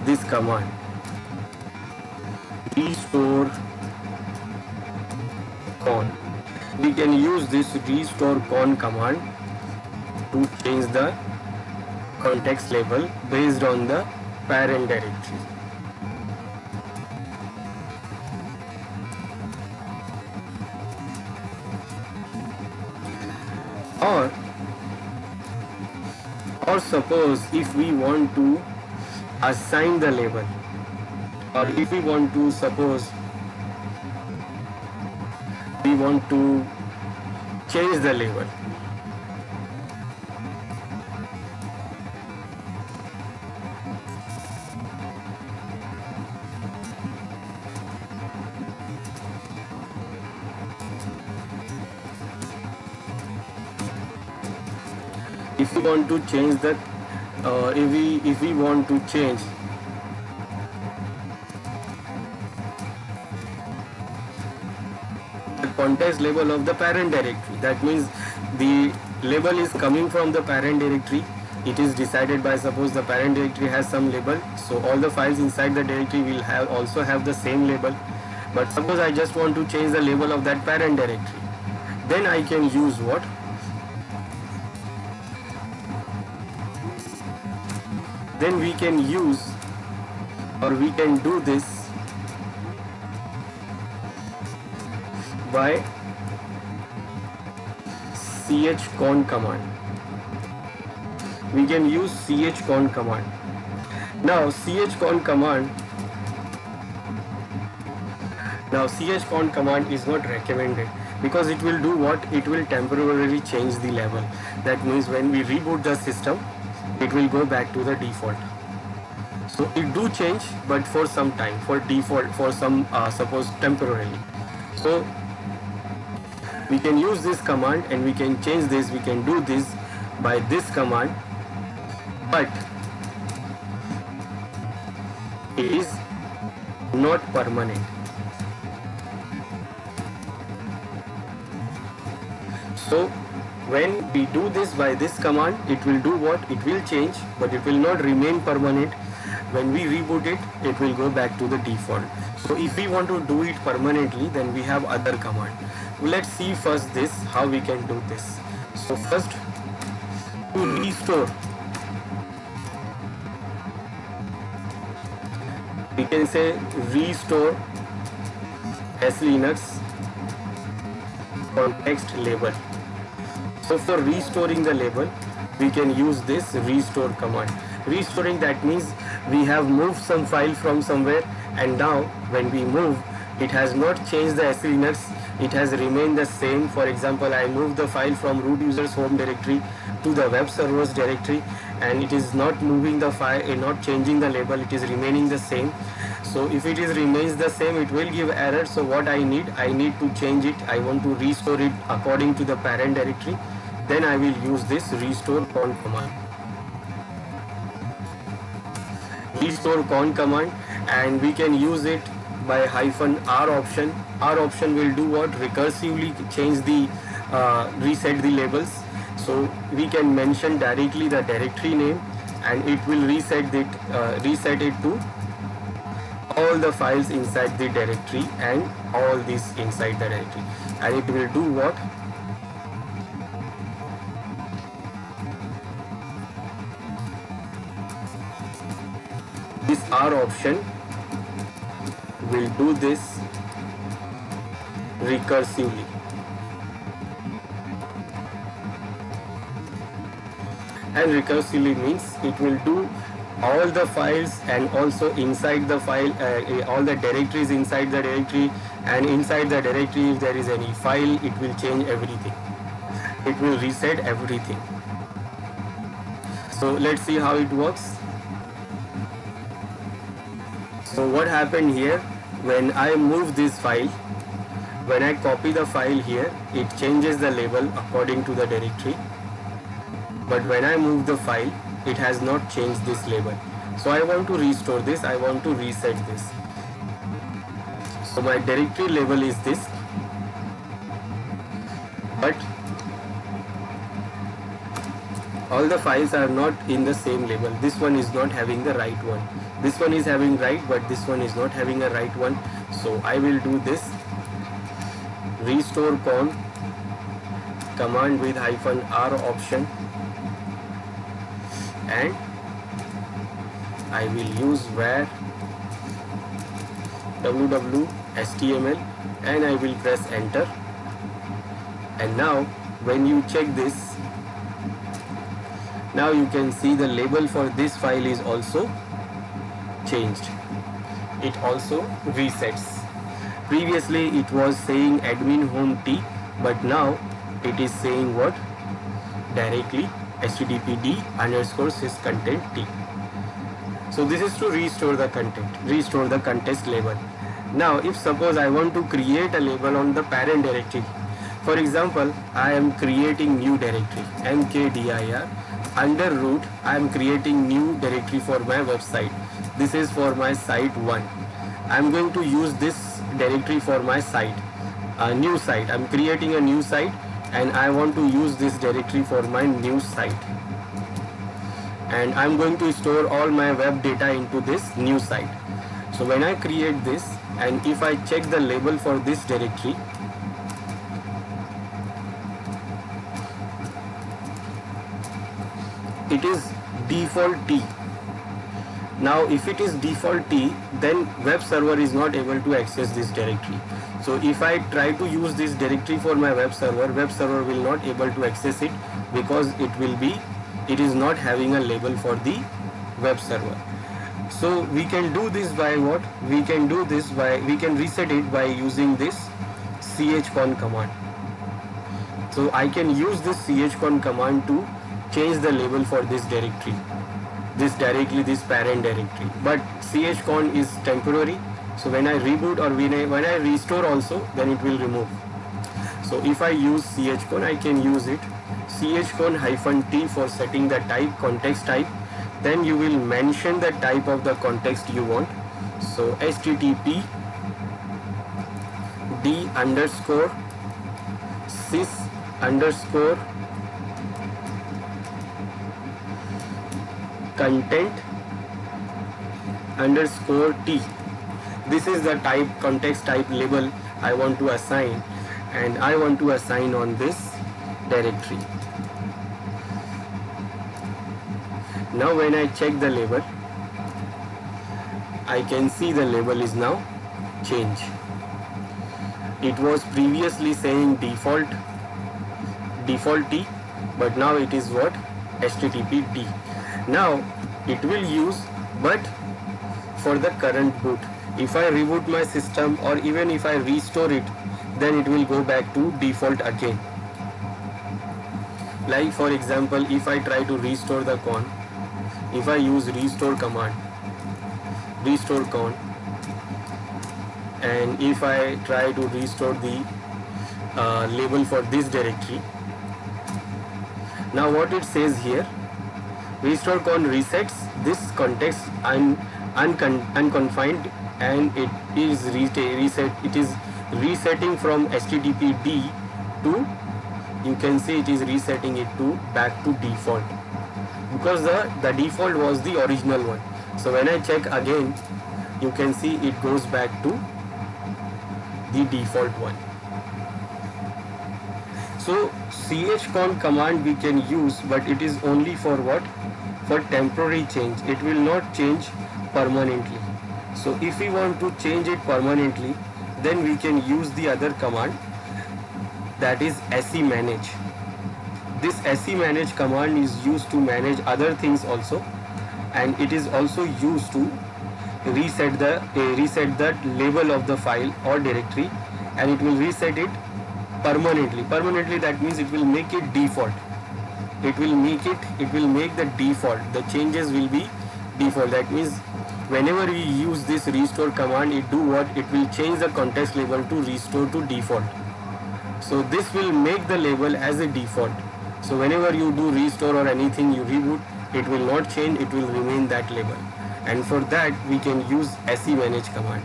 this command, restore con. We can use this restore con command to change the context label based on the parent directory. Or suppose if we want to assign the label, or if we want to, suppose we want to change the label. If we want to change the if we want to change the context label of the parent directory, that means the label is coming from the parent directory. It is decided by, suppose the parent directory has some label, so all the files inside the directory will also have the same label. But suppose I just want to change the label of that parent directory, then I can use what? Then we can use, or we can do this by chcon command. We can use chcon command. Now chcon command is not recommended, because it will do what? It will temporarily change the level. That means when we reboot the system, it will go back to the default. So it do change, but for some time, for default, for some suppose temporarily. So we can use this command and we can change this, we can do this by this command, but it is not permanent. So when we do this by this command, it will do what? It will change, but it will not remain permanent. When we reboot it, it will go back to the default. So if we want to do it permanently, then we have other command. Let's see first this, how we can do this. So first, to restore, we can say restore SELinux context label. So for restoring the label, we can use this restore command. Restoring, that means we have moved some file from somewhere, and now when we move, it has not changed the SELinux, it has remained the same. For example, I moved the file from root user's home directory to the web servers directory, and it is not moving the file, not changing the label, it is remaining the same. So if it is remains the same, it will give error. So what I need to change it. I want to restore it according to the parent directory. Then I will use this restore con command. Restore con command, and we can use it by -r option. R option will do what? Recursively change the reset the labels. So we can mention directly the directory name, and it will reset it to all the files inside the directory and all these inside the directory, and it will do what? This R option will do this recursively. And recursively means it will do all the files, and also inside the file, all the directories inside the directory, and inside the directory if there is any file, it will change everything. It will reset everything. So let's see how it works. So what happened here, when I move this file, when I copy the file here, it changes the label according to the directory. But when I move the file, it has not changed this label. So I want to restore this, I want to reset this. So my directory label is this, but all the files are not in the same label. This one is not having the right one. This one is having right, but this one is not having a right one. So I will do this restore con command with -r option, and I will use var www.html, and I will press enter. And now when you check this, now you can see the label for this file is also changed. It also resets. Previously it was saying admin home t, but now it is saying what? Directly httpd_sys_content t. So this is to restore the content, restore the context label. Now if suppose I want to create a label on the parent directory, for example I am creating new directory mkdir under root. I am creating new directory for my website. This is for my site 1. I am going to use this directory for my site, a new site. I am creating a new site, and I want to use this directory for my new site, and I am going to store all my web data into this new site. So when I create this, and if I check the label for this directory, it is default T. Now if it is default T, then web server is not able to access this directory. So if I try to use this directory for my web server will not able to access it, because it is not having a label for the web server. So we can do this by what? We can reset it by using this chcon command. So I can use this chcon command to change the label for this directory, this parent directory. But chcon is temporary, so when I reboot or when I restore also, then it will remove. So if I use chcon, I can use it chcon -t for setting the type, context type. Then you will mention the type of the context you want. So http d_sys_content_t. This is the type, context type label I want to assign, and I want to assign on this directory. Now when I check the label, I can see the label is now changed. It was previously saying default T, but now it is what? HTTP D. Now it will use, but for the current boot. If I reboot my system, or even if I restore it, then it will go back to default again. Like for example, if I try to restore the con, if I use restore command, restore con, and if I try to restore the label for this directory, now what it says here, restore con resets this context unconfined, and it is resetting from httpd to, you can see it is resetting it to back to default, because the default was the original one. So when I check again, you can see it goes back to the default one. So chcon command we can use, but it is only for what? For temporary change. It will not change permanently. So if we want to change it permanently, then we can use the other command, that is semanage. This semanage command is used to manage other things also, and it is also used to reset the label of the file or directory, and it will reset it permanently. Permanently, that means it will make it default. It will make the default. The changes will be default. That means whenever we use this restore command, it do what? It will change the context label to restore to default. So this will make the label as a default. So whenever you do restore or anything you reboot, it will not change, it will remain that label. And for that we can use semanage command.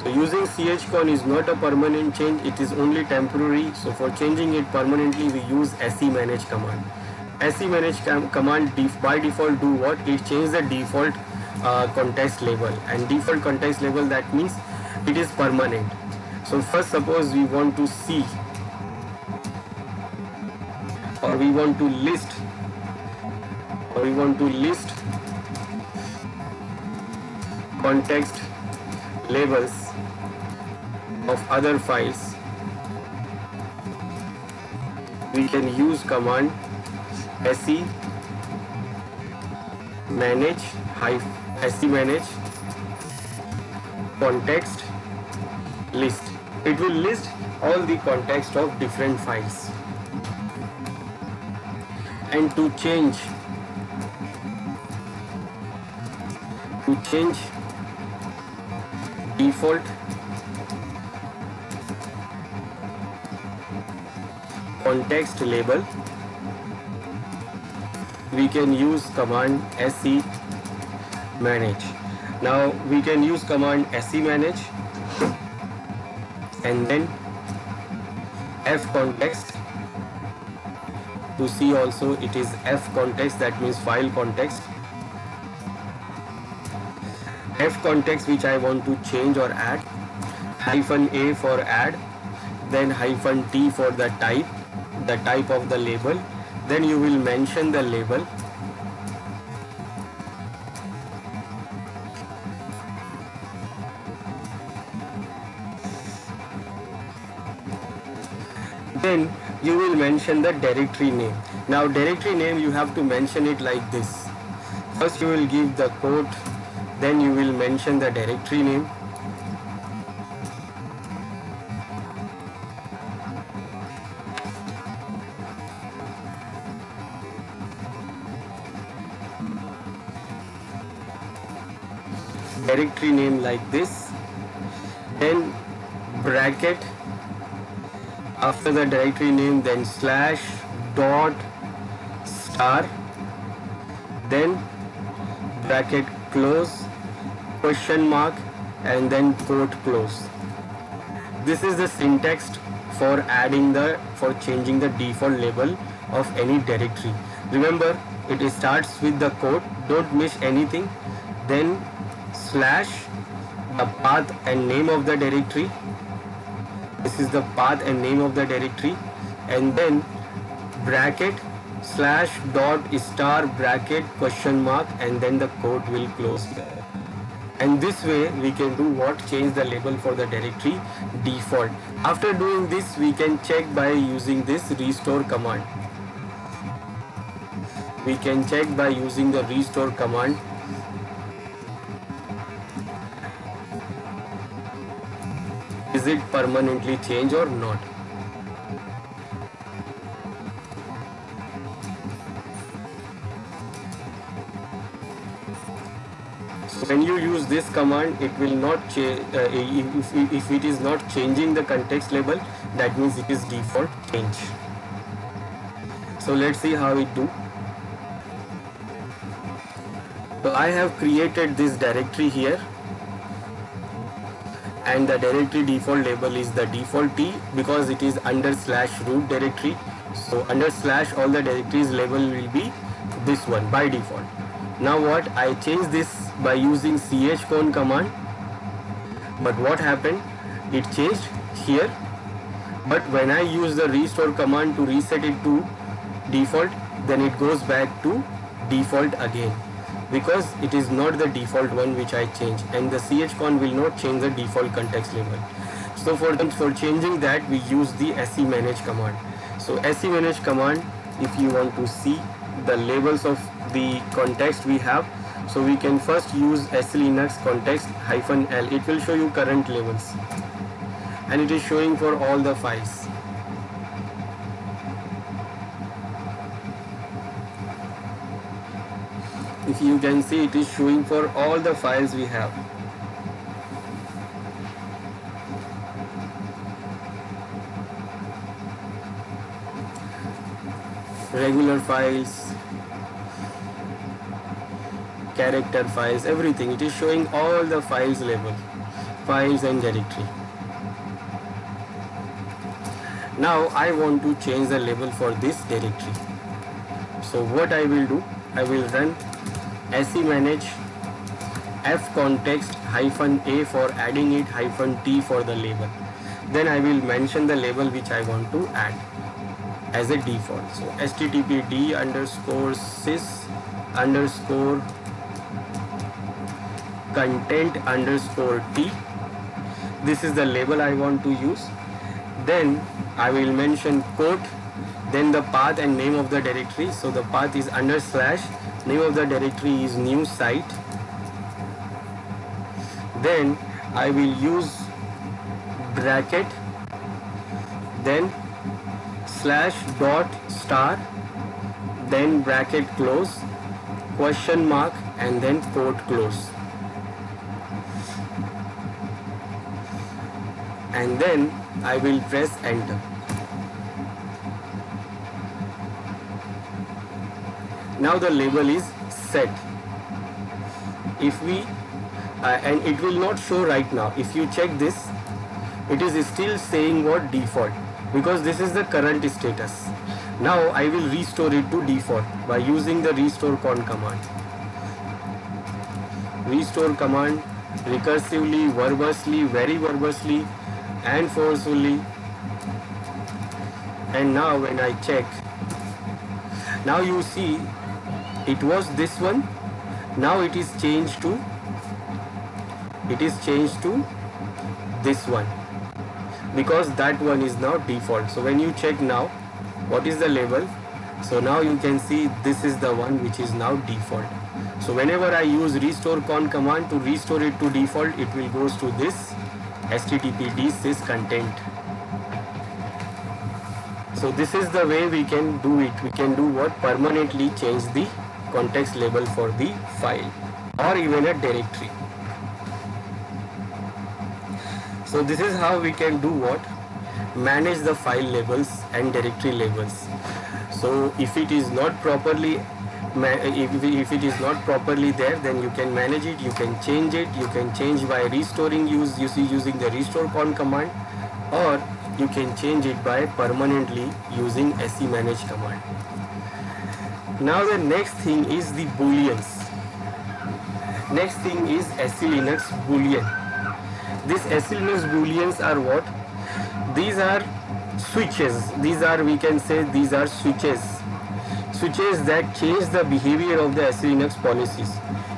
So using chcon is not a permanent change, it is only temporary. So for changing it permanently we use semanage command. Semanage command by default do what? It changes the default context label, and default context label, that means it is permanent. So first suppose we want to see, or we want to list context labels of other files, we can use command semanage context list. It will list all the context of different files. And to change default context label, we can use command semanage. Now we can use command semanage and then fcontext. To see also it is fcontext, that means file context. Fcontext which I want to change or add, -a for add, then -t for the type of the label, then you will mention the label, then you will mention the directory name. Now directory name you have to mention it like this. First you will give the quote, then you will mention the directory name, like this, then bracket after the directory name, then slash dot star, then bracket close, question mark, and then quote close. This is the syntax for changing the default label of any directory. Remember, it starts with the quote, don't miss anything, then slash the path and name of the directory. This is the path and name of the directory, and then bracket slash dot star bracket question mark, and then the quote will close. And this way we can do what? Change the label for the directory default. After doing this, we can check by using this restore command. We can check by using the restore command. Is it permanently changed or not? So when you use this command, it will not change. If it is not changing the context label, that means it is default change. So let's see how it do. So I have created this directory here, and the directory default label is the default T because it is under / root directory. So under / all the directories label will be this one by default. Now what, I changed this by using chmon command, but what happened, it changed here, but when I use the restore command to reset it to default, then it goes back to default again, because it is not the default one which I changed, and the chmon will not change the default context label. So for changing that, we use the semanage command. So semanage command, if you want to see the labels of the context we have, so we can first use slinux context -l. It will show you current labels, and it is showing for all the files. If you can see, it is showing for all the files we have. Regular files, character files, everything. It is showing all the files label, files and directory. Now I want to change the label for this directory. So what I will do, I will run semanage fcontext -a for adding it -t for the label. Then I will mention the label which I want to add as a default. So httpd_sys_content_t. This is the label I want to use. Then I will mention quote, then the path and name of the directory. So the path is /, name of the directory is new site. Then I will use bracket, then /.*, then bracket close, question mark, and then quote close. And then I will press enter. Now the label is set. If we and it will not show right now. If you check this, it is still saying what, default, because this is the current status. Now I will restore it to default by using the restore con command. Restore command recursively, verbosely, very verbosely, and forcefully. And now when I check, now you see it was this one, now it is changed to this one, because that one is now default. So when you check now what is the label, so now you can see this is the one which is now default. So whenever I use restore con command to restore it to default, it will goes to this httpd sys content. So this is the way we can do it. We can do what, permanently change the context label for the file or even a directory. So this is how we can do what, manage the file labels and directory labels. So if it is not properly if it is not properly there, then you can manage it, you can change it, you can change by restoring using the restore con command, or you can change it by permanently using semanage command. Now the next thing is the booleans. Next thing is SELinux boolean. These SELinux booleans are what? These are switches. These are, we can say, these are switches that change the behavior of the SELinux policies.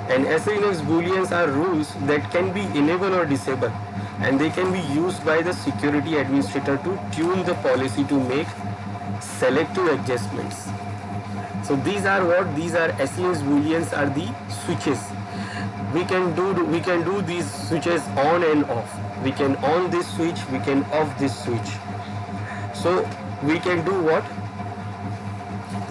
And SELinux booleans are rules that can be enabled or disabled, and they can be used by the security administrator to tune the policy to make selective adjustments. So these are what? These are SELinux booleans are the switches. We can do these switches on and off. We can on this switch, we can off this switch. So we can do what?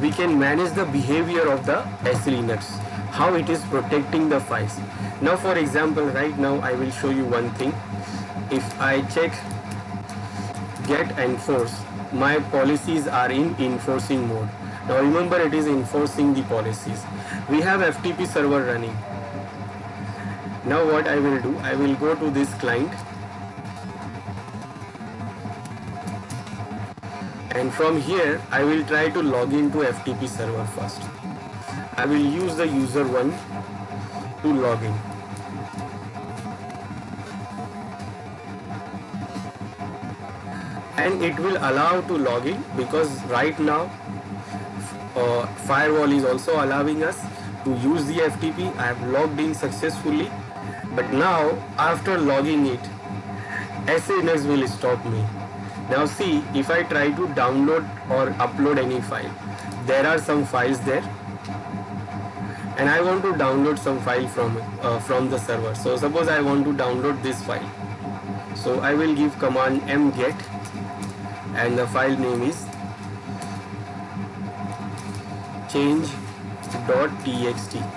We can manage the behavior of the SELinux. how it is protecting the files. Now for example, right now I will show you one thing. If I check get enforce, my policies are in enforcing mode. Now remember, it is enforcing the policies. We have FTP server running. Now what I will do, I will go to this client, and from here I will try to log into FTP server first. I will use the user one to log in. And it will allow to log in because right now firewall is also allowing us to use the FTP. I have logged in successfully, but now after logging it, SANX will stop me. Now see, if I try to download or upload any file, there are some files there, and I want to download some file from the server. So suppose I want to download this file, so I will give command mget, and the file name is change.txt,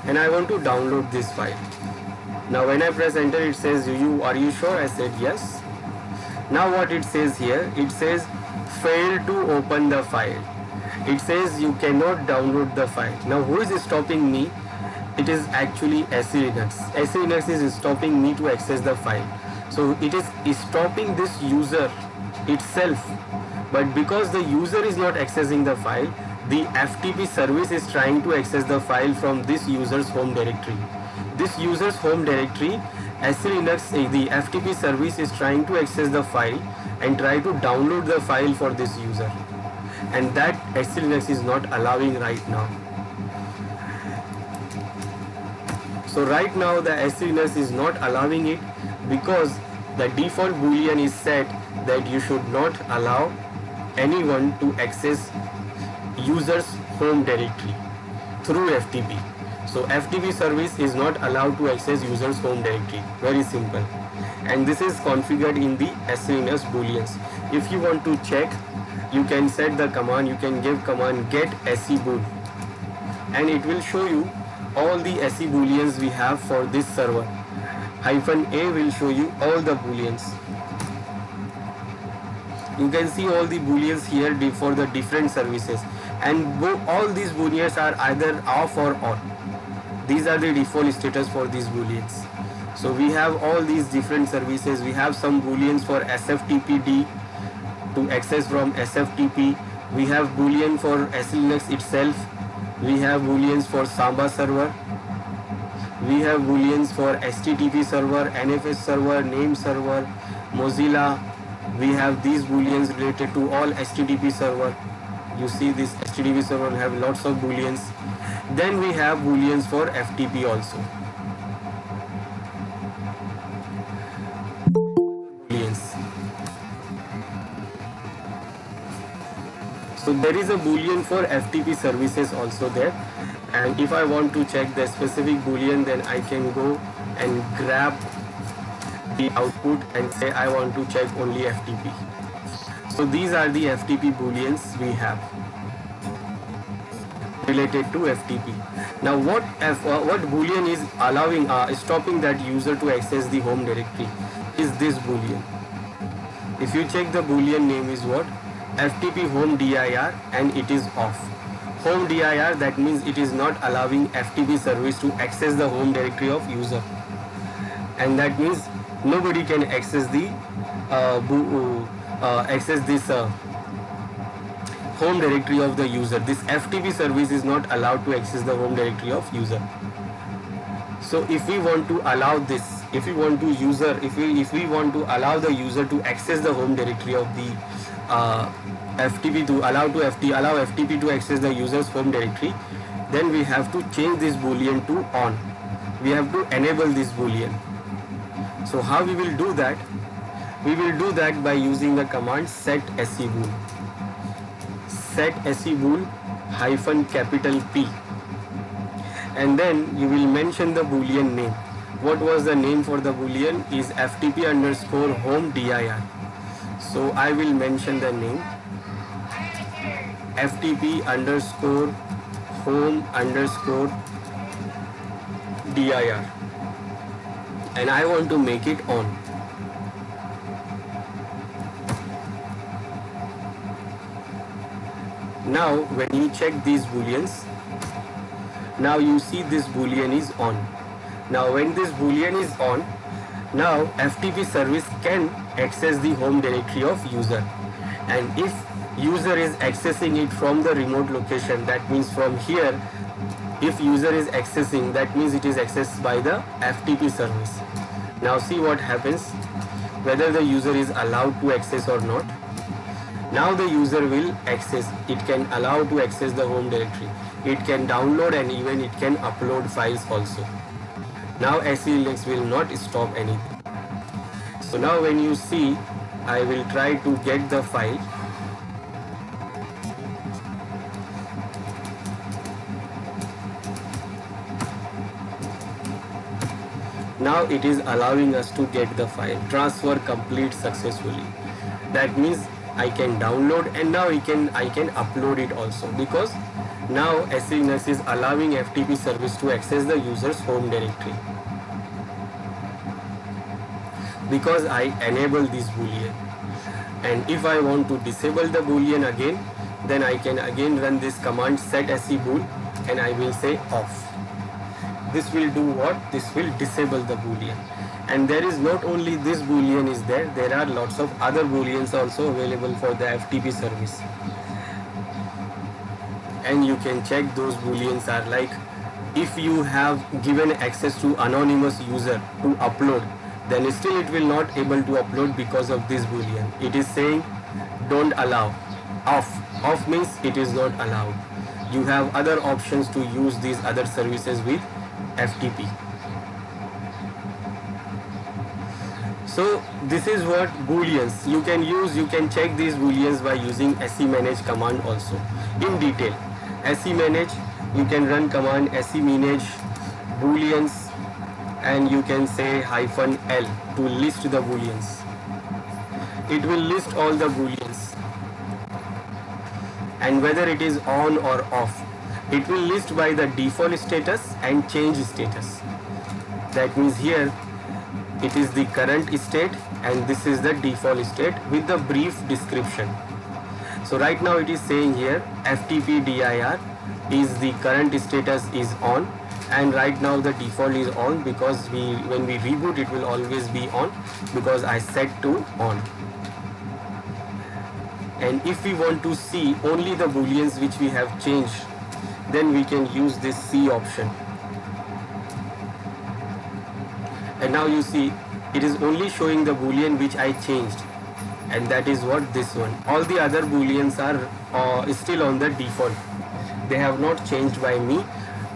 and I want to download this file. Now when I press enter, it says are you sure? I said yes. Now what it says here, it says fail to open the file. It says you cannot download the file. Now who is stopping me? It is actually SANX. SANX is stopping me to access the file. So it is stopping this user itself, but because the user is not accessing the file, the FTP service is trying to access the file from this user's home directory. This user's home directory, SANX, the FTP service is trying to access the file and try to download the file for this user, and that SANX is not allowing right now. So right now the SANX is not allowing it because the default boolean is set that you should not allow anyone to access user's home directory through FTP. So FTP service is not allowed to access user's home directory. Very simple. And this is configured in the SANX booleans. If you want to check, you can set the command, you can give command get sebool, and it will show you all the SE booleans we have for this server. -A will show you all the booleans. You can see all the booleans here for the different services, and all these booleans are either off or on. These are the default status for these booleans. So we have all these different services. We have some booleans for SFTPD to access from SFTP. We have boolean for SANX itself. We have booleans for Samba server. We have booleans for HTTP server, NFS server, name server, Mozilla. We have these booleans related to all HTTP server. You see this HTTP server will have lots of booleans. Then we have booleans for FTP also. Booleans. So there is a boolean for FTP services also there, and if I want to check the specific boolean, then I can go and grab the output and say I want to check only FTP. So these are the FTP booleans we have related to FTP. Now what boolean is allowing stopping that user to access the home directory is this boolean. If you check, the boolean name is what? FTP home dir, and it is off. Home dir, that means it is not allowing FTP service to access the home directory of user, and that means nobody can access the home directory of the user. This FTP service is not allowed to access the home directory of user. So if we want to allow this, if we want to allow the user to access the home directory of the FTP, to allow FTP to access the user's home directory, then we have to change this boolean to on. We have to enable this boolean. So how we will do that? We will do that by using the command set sebool. Set sebool -P, and then you will mention the boolean name. What was the name for the boolean? Is FTP_home dir. So I will mention the name FTP_home_ dir and I want to make it on. Now when you check these booleans, now you see this boolean is on. Now when this boolean is on, now FTP service can access the home directory of user, and if user is accessing it from the remote location, that means from here, if user is accessing, that means it is accessed by the FTP service. Now see what happens, whether the user is allowed to access or not. Now the user will access, it can allow to access the home directory, it can download and even it can upload files also. Now SE Linux will not stop anything. So now when you see, I will try to get the file. Now it is allowing us to get the file. Transfer complete successfully. That means I can download and now I can upload it also, because now SE Linux is allowing FTP service to access the user's home directory, because I enable this boolean. And if I want to disable the boolean again, then I can again run this command set se bool and I will say off. This will do what? This will disable the boolean. And there is not only this boolean is there, there are lots of other booleans also available for the FTP service. And you can check those booleans are like, if you have given access to anonymous user to upload, then still it will not able to upload because of this boolean. It is saying don't allow. Off. Off means it is not allowed. You have other options to use these other services with FTP. So this is what booleans you can use. You can check these booleans by using se manage command also in detail. Se manage, you can run command se manage booleans and you can say -l to list the booleans. It will list all the booleans and whether it is on or off. It will list by the default status and change status. That means here it is the current state and this is the default state with the brief description. So right now it is saying here FTP dir is the current status is on, and right now the default is on because when we reboot it will always be on because I set to on. And if we want to see only the booleans which we have changed, then we can use this C option. And now you see it is only showing the boolean which I changed, and that is what this one. All the other booleans are still on the default. They have not changed by me,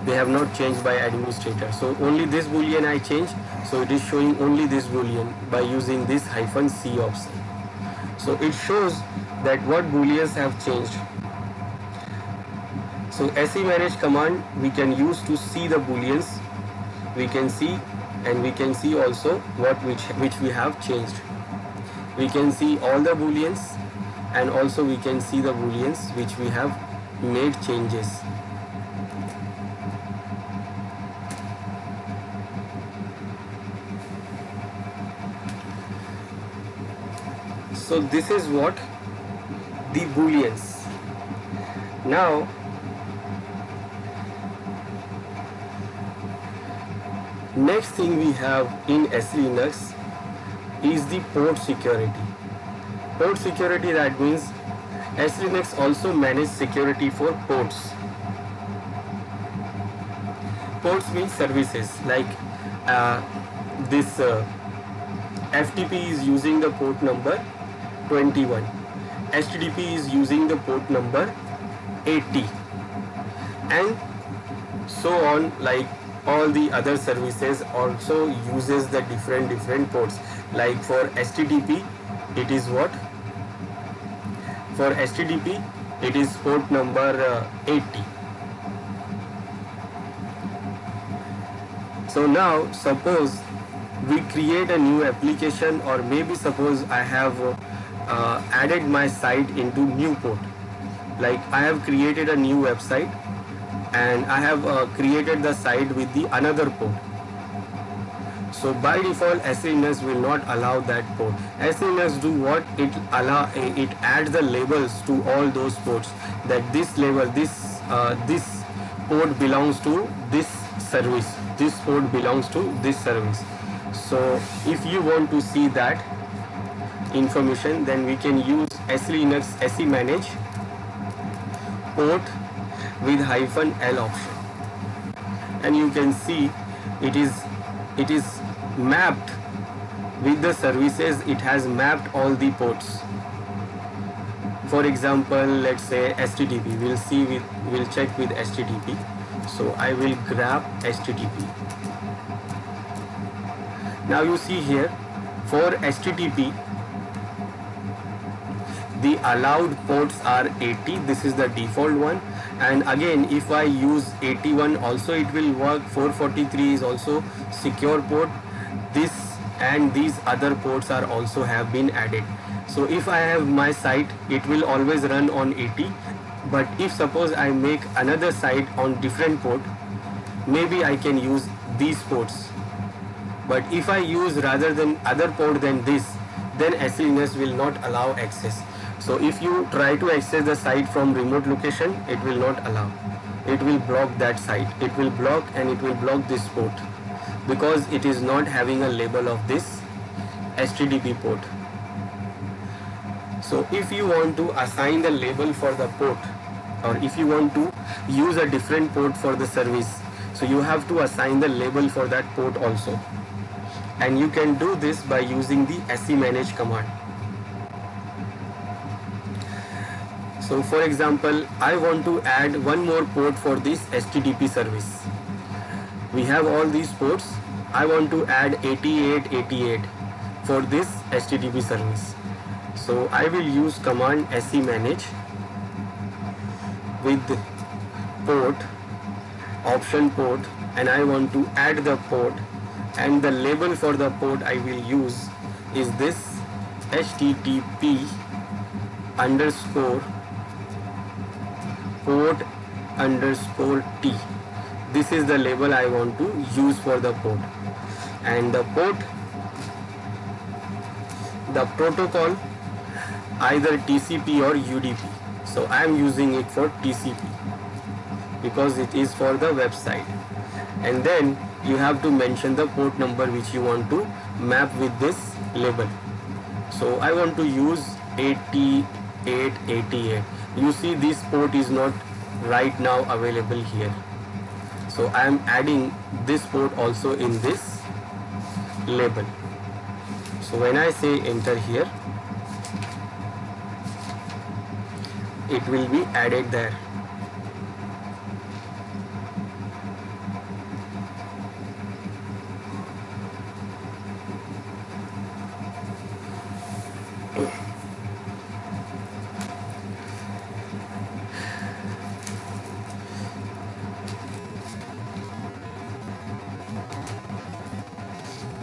they have not changed by administrator. So only this boolean I changed, so it is showing only this boolean by using this -c option. So it shows that what booleans have changed. So se manage command we can use to see the booleans. We can see, and we can see also which we have changed. We can see all the booleans and also we can see the booleans which we have made changes. So this is what the booleans. Now next thing we have in SE Linux is the port security. Port security, that means SE Linux also manages security for ports. Ports means services like this FTP is using the port number 21, HTTP is using the port number 80, and so on. Like all the other services also uses the different ports. Like for HTTP it is what? For HTTP it is port number 80. So now suppose we create a new application, or maybe suppose I have added my site into new port. Like I have created a new website and I have created the site with the another port. So by default SE Linux will not allow that port. SE Linux do what? It adds the labels to all those ports, that this label, this port belongs to this service, this port belongs to this service. So if you want to see that information, then we can use SE Linux SE manage port with -L option, and you can see it is mapped with the services. It has mapped all the ports. For example, let's say HTTP, we'll check with HTTP. So I will grab HTTP. Now you see here, for HTTP the allowed ports are 80. This is the default one, and again if I use 81 also it will work. 443 is also secure port. This and these other ports are also have been added. So if I have my site, it will always run on 80, but if suppose I make another site on different port, maybe I can use these ports. But if I use rather than other port than this, then SE Linux will not allow access. So if you try to access the site from remote location, it will not allow. It will block that site. It will block, and it will block this port because it is not having a label of this HTTP port. So if you want to assign the label for the port, or if you want to use a different port for the service, so you have to assign the label for that port also. And you can do this by using the SE manage command. So for example, I want to add one more port for this HTTP service. We have all these ports. I want to add 8888 for this HTTP service. So I will use command SE manage with port, option port, and I want to add the port, and the label for the port I will use is this HTTP underscore port underscore T. This is the label I want to use for the port. And the port, the protocol, either TCP or UDP. So I am using it for TCP because it is for the website. And then you have to mention the port number which you want to map with this label. So I want to use 8888. You see this port is not right now available here. So I am adding this port also in this label. So when I say enter here, it will be added there.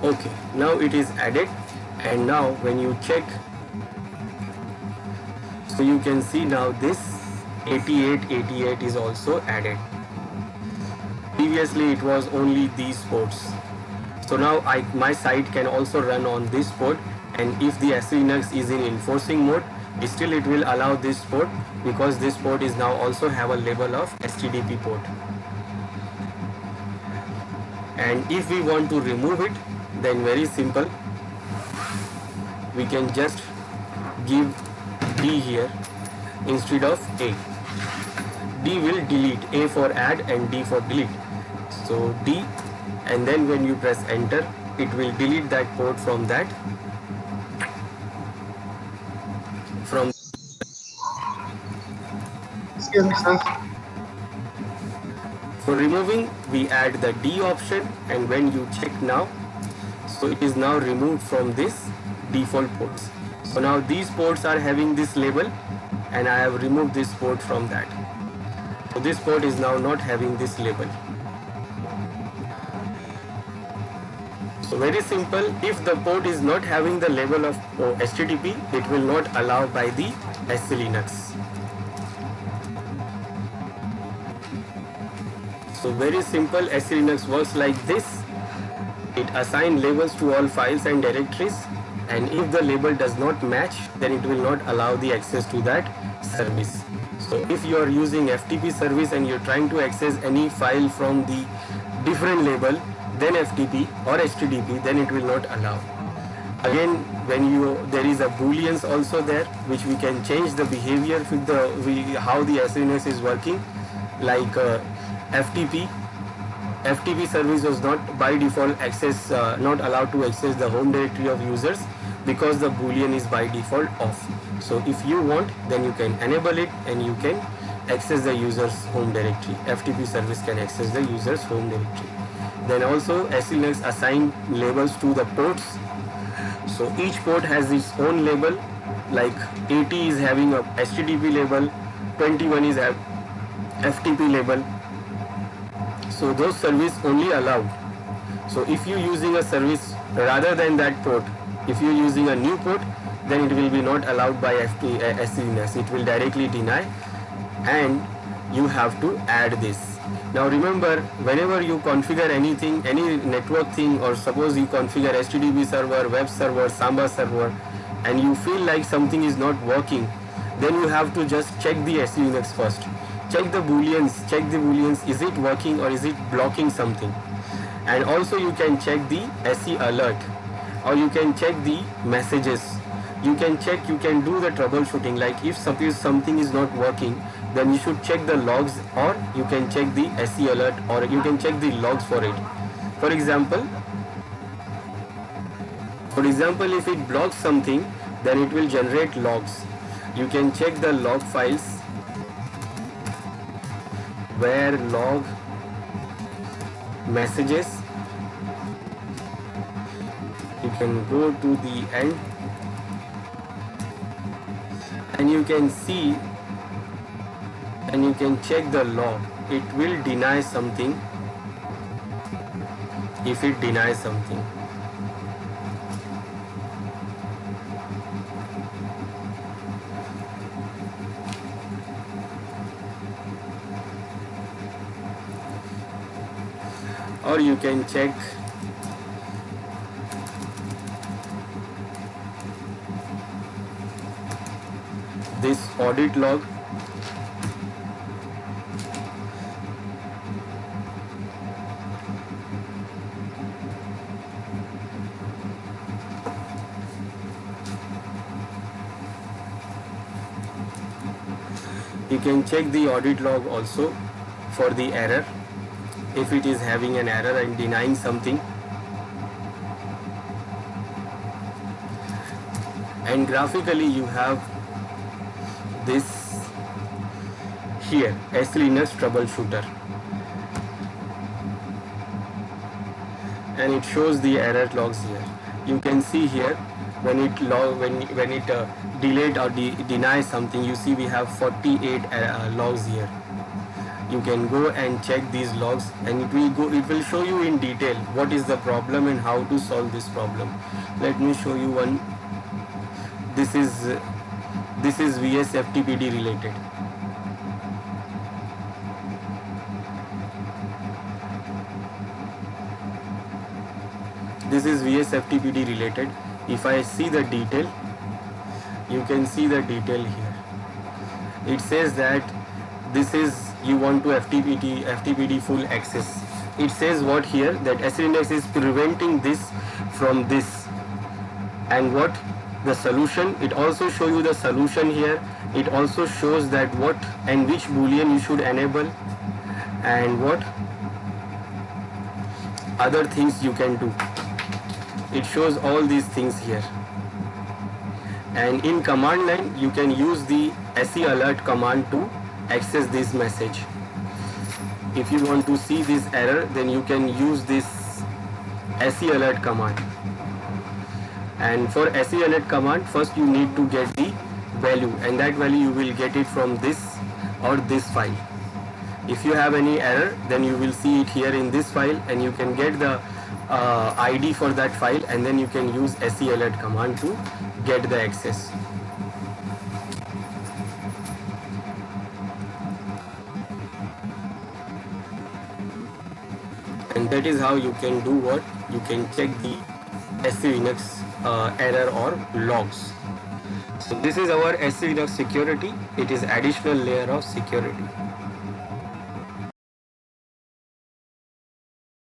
Okay, now it is added, and now when you check, so you can see now this 8888 is also added. Previously it was only these ports. So now my site can also run on this port, and if the SE Linux is in enforcing mode, still it will allow this port because this port is now also have a label of HTTP port. And if we want to remove it, then very simple, we can just give D here instead of A. D will delete, A for add and D for delete. So D, and then when you press enter, it will delete that port from that. Excuse me, sir. For removing, we add the D option, and when you check now, so it is now removed from this default ports. So now these ports are having this label, and I have removed this port from that. So this port is now not having this label. So very simple, if the port is not having the label of HTTP, it will not allow by the SE Linux. So very simple, SE Linux works like this. It assigns labels to all files and directories, and if the label does not match, then it will not allow the access to that service. So if you are using FTP service and you're trying to access any file from the different label than FTP or HTTP, then it will not allow. Again, there is a booleans also there, which we can change the behavior with how the SLNX is working, like FTP. FTP service was not by default not allowed to access the home directory of users because the boolean is by default off. So if you want, then you can enable it and you can access the user's home directory. FTP service can access the user's home directory. Then also SLNX assign labels to the ports. So each port has its own label, like 80 is having a HTTP label, 21 is have FTP label. So those service only allowed. So if you're using a service rather than that port, if you're using a new port, then it will be not allowed by SLNX. It will directly deny, and you have to add this. Now remember, whenever you configure anything, any network thing, or suppose you configure HTTP server, web server, Samba server, and you feel like something is not working, then you have to just check the SLNX first. Check the booleans, is it working or is it blocking something? And also you can check the SE alert, or you can check the messages. You can do the troubleshooting, like if suppose something is not working, then you should check the logs, or you can check the SE alert, or you can check the logs for it. For example, if it blocks something, then it will generate logs. You can check the log files, where log messages, you can go to the end and you can see, and you can check the log. It will deny something. If it denies something, or you can check this audit log. You can check the audit log also for the error, if it is having an error and denying something. And graphically you have this here, SLNX troubleshooter, and it shows the error logs here. You can see here when it delayed or denies something, you see we have 48 logs here. You can go and check these logs, and it will show you in detail what is the problem and how to solve this problem. Let me show you one. This is VS FTPD related. This is VS FTPD related. If I see the detail, you can see the detail here. It says that this is, you want to FTPD full access. It says what here, that SLNX is preventing this from this, and what the solution. It also shows you the solution here. It also shows that what and which boolean you should enable, and what other things you can do. It shows all these things here. And in command line you can use the SE alert command to access this message. If you want to see this error, then you can use this SE alert command. And for SE alert command, first you need to get the value, and that value you will get it from this or this file. If you have any error, then you will see it here in this file, and you can get the ID for that file, and then you can use SE alert command to get the access. And that is how you can do what? you can check the SE Linux error or logs. So this is our SE Linux security. It is additional layer of security.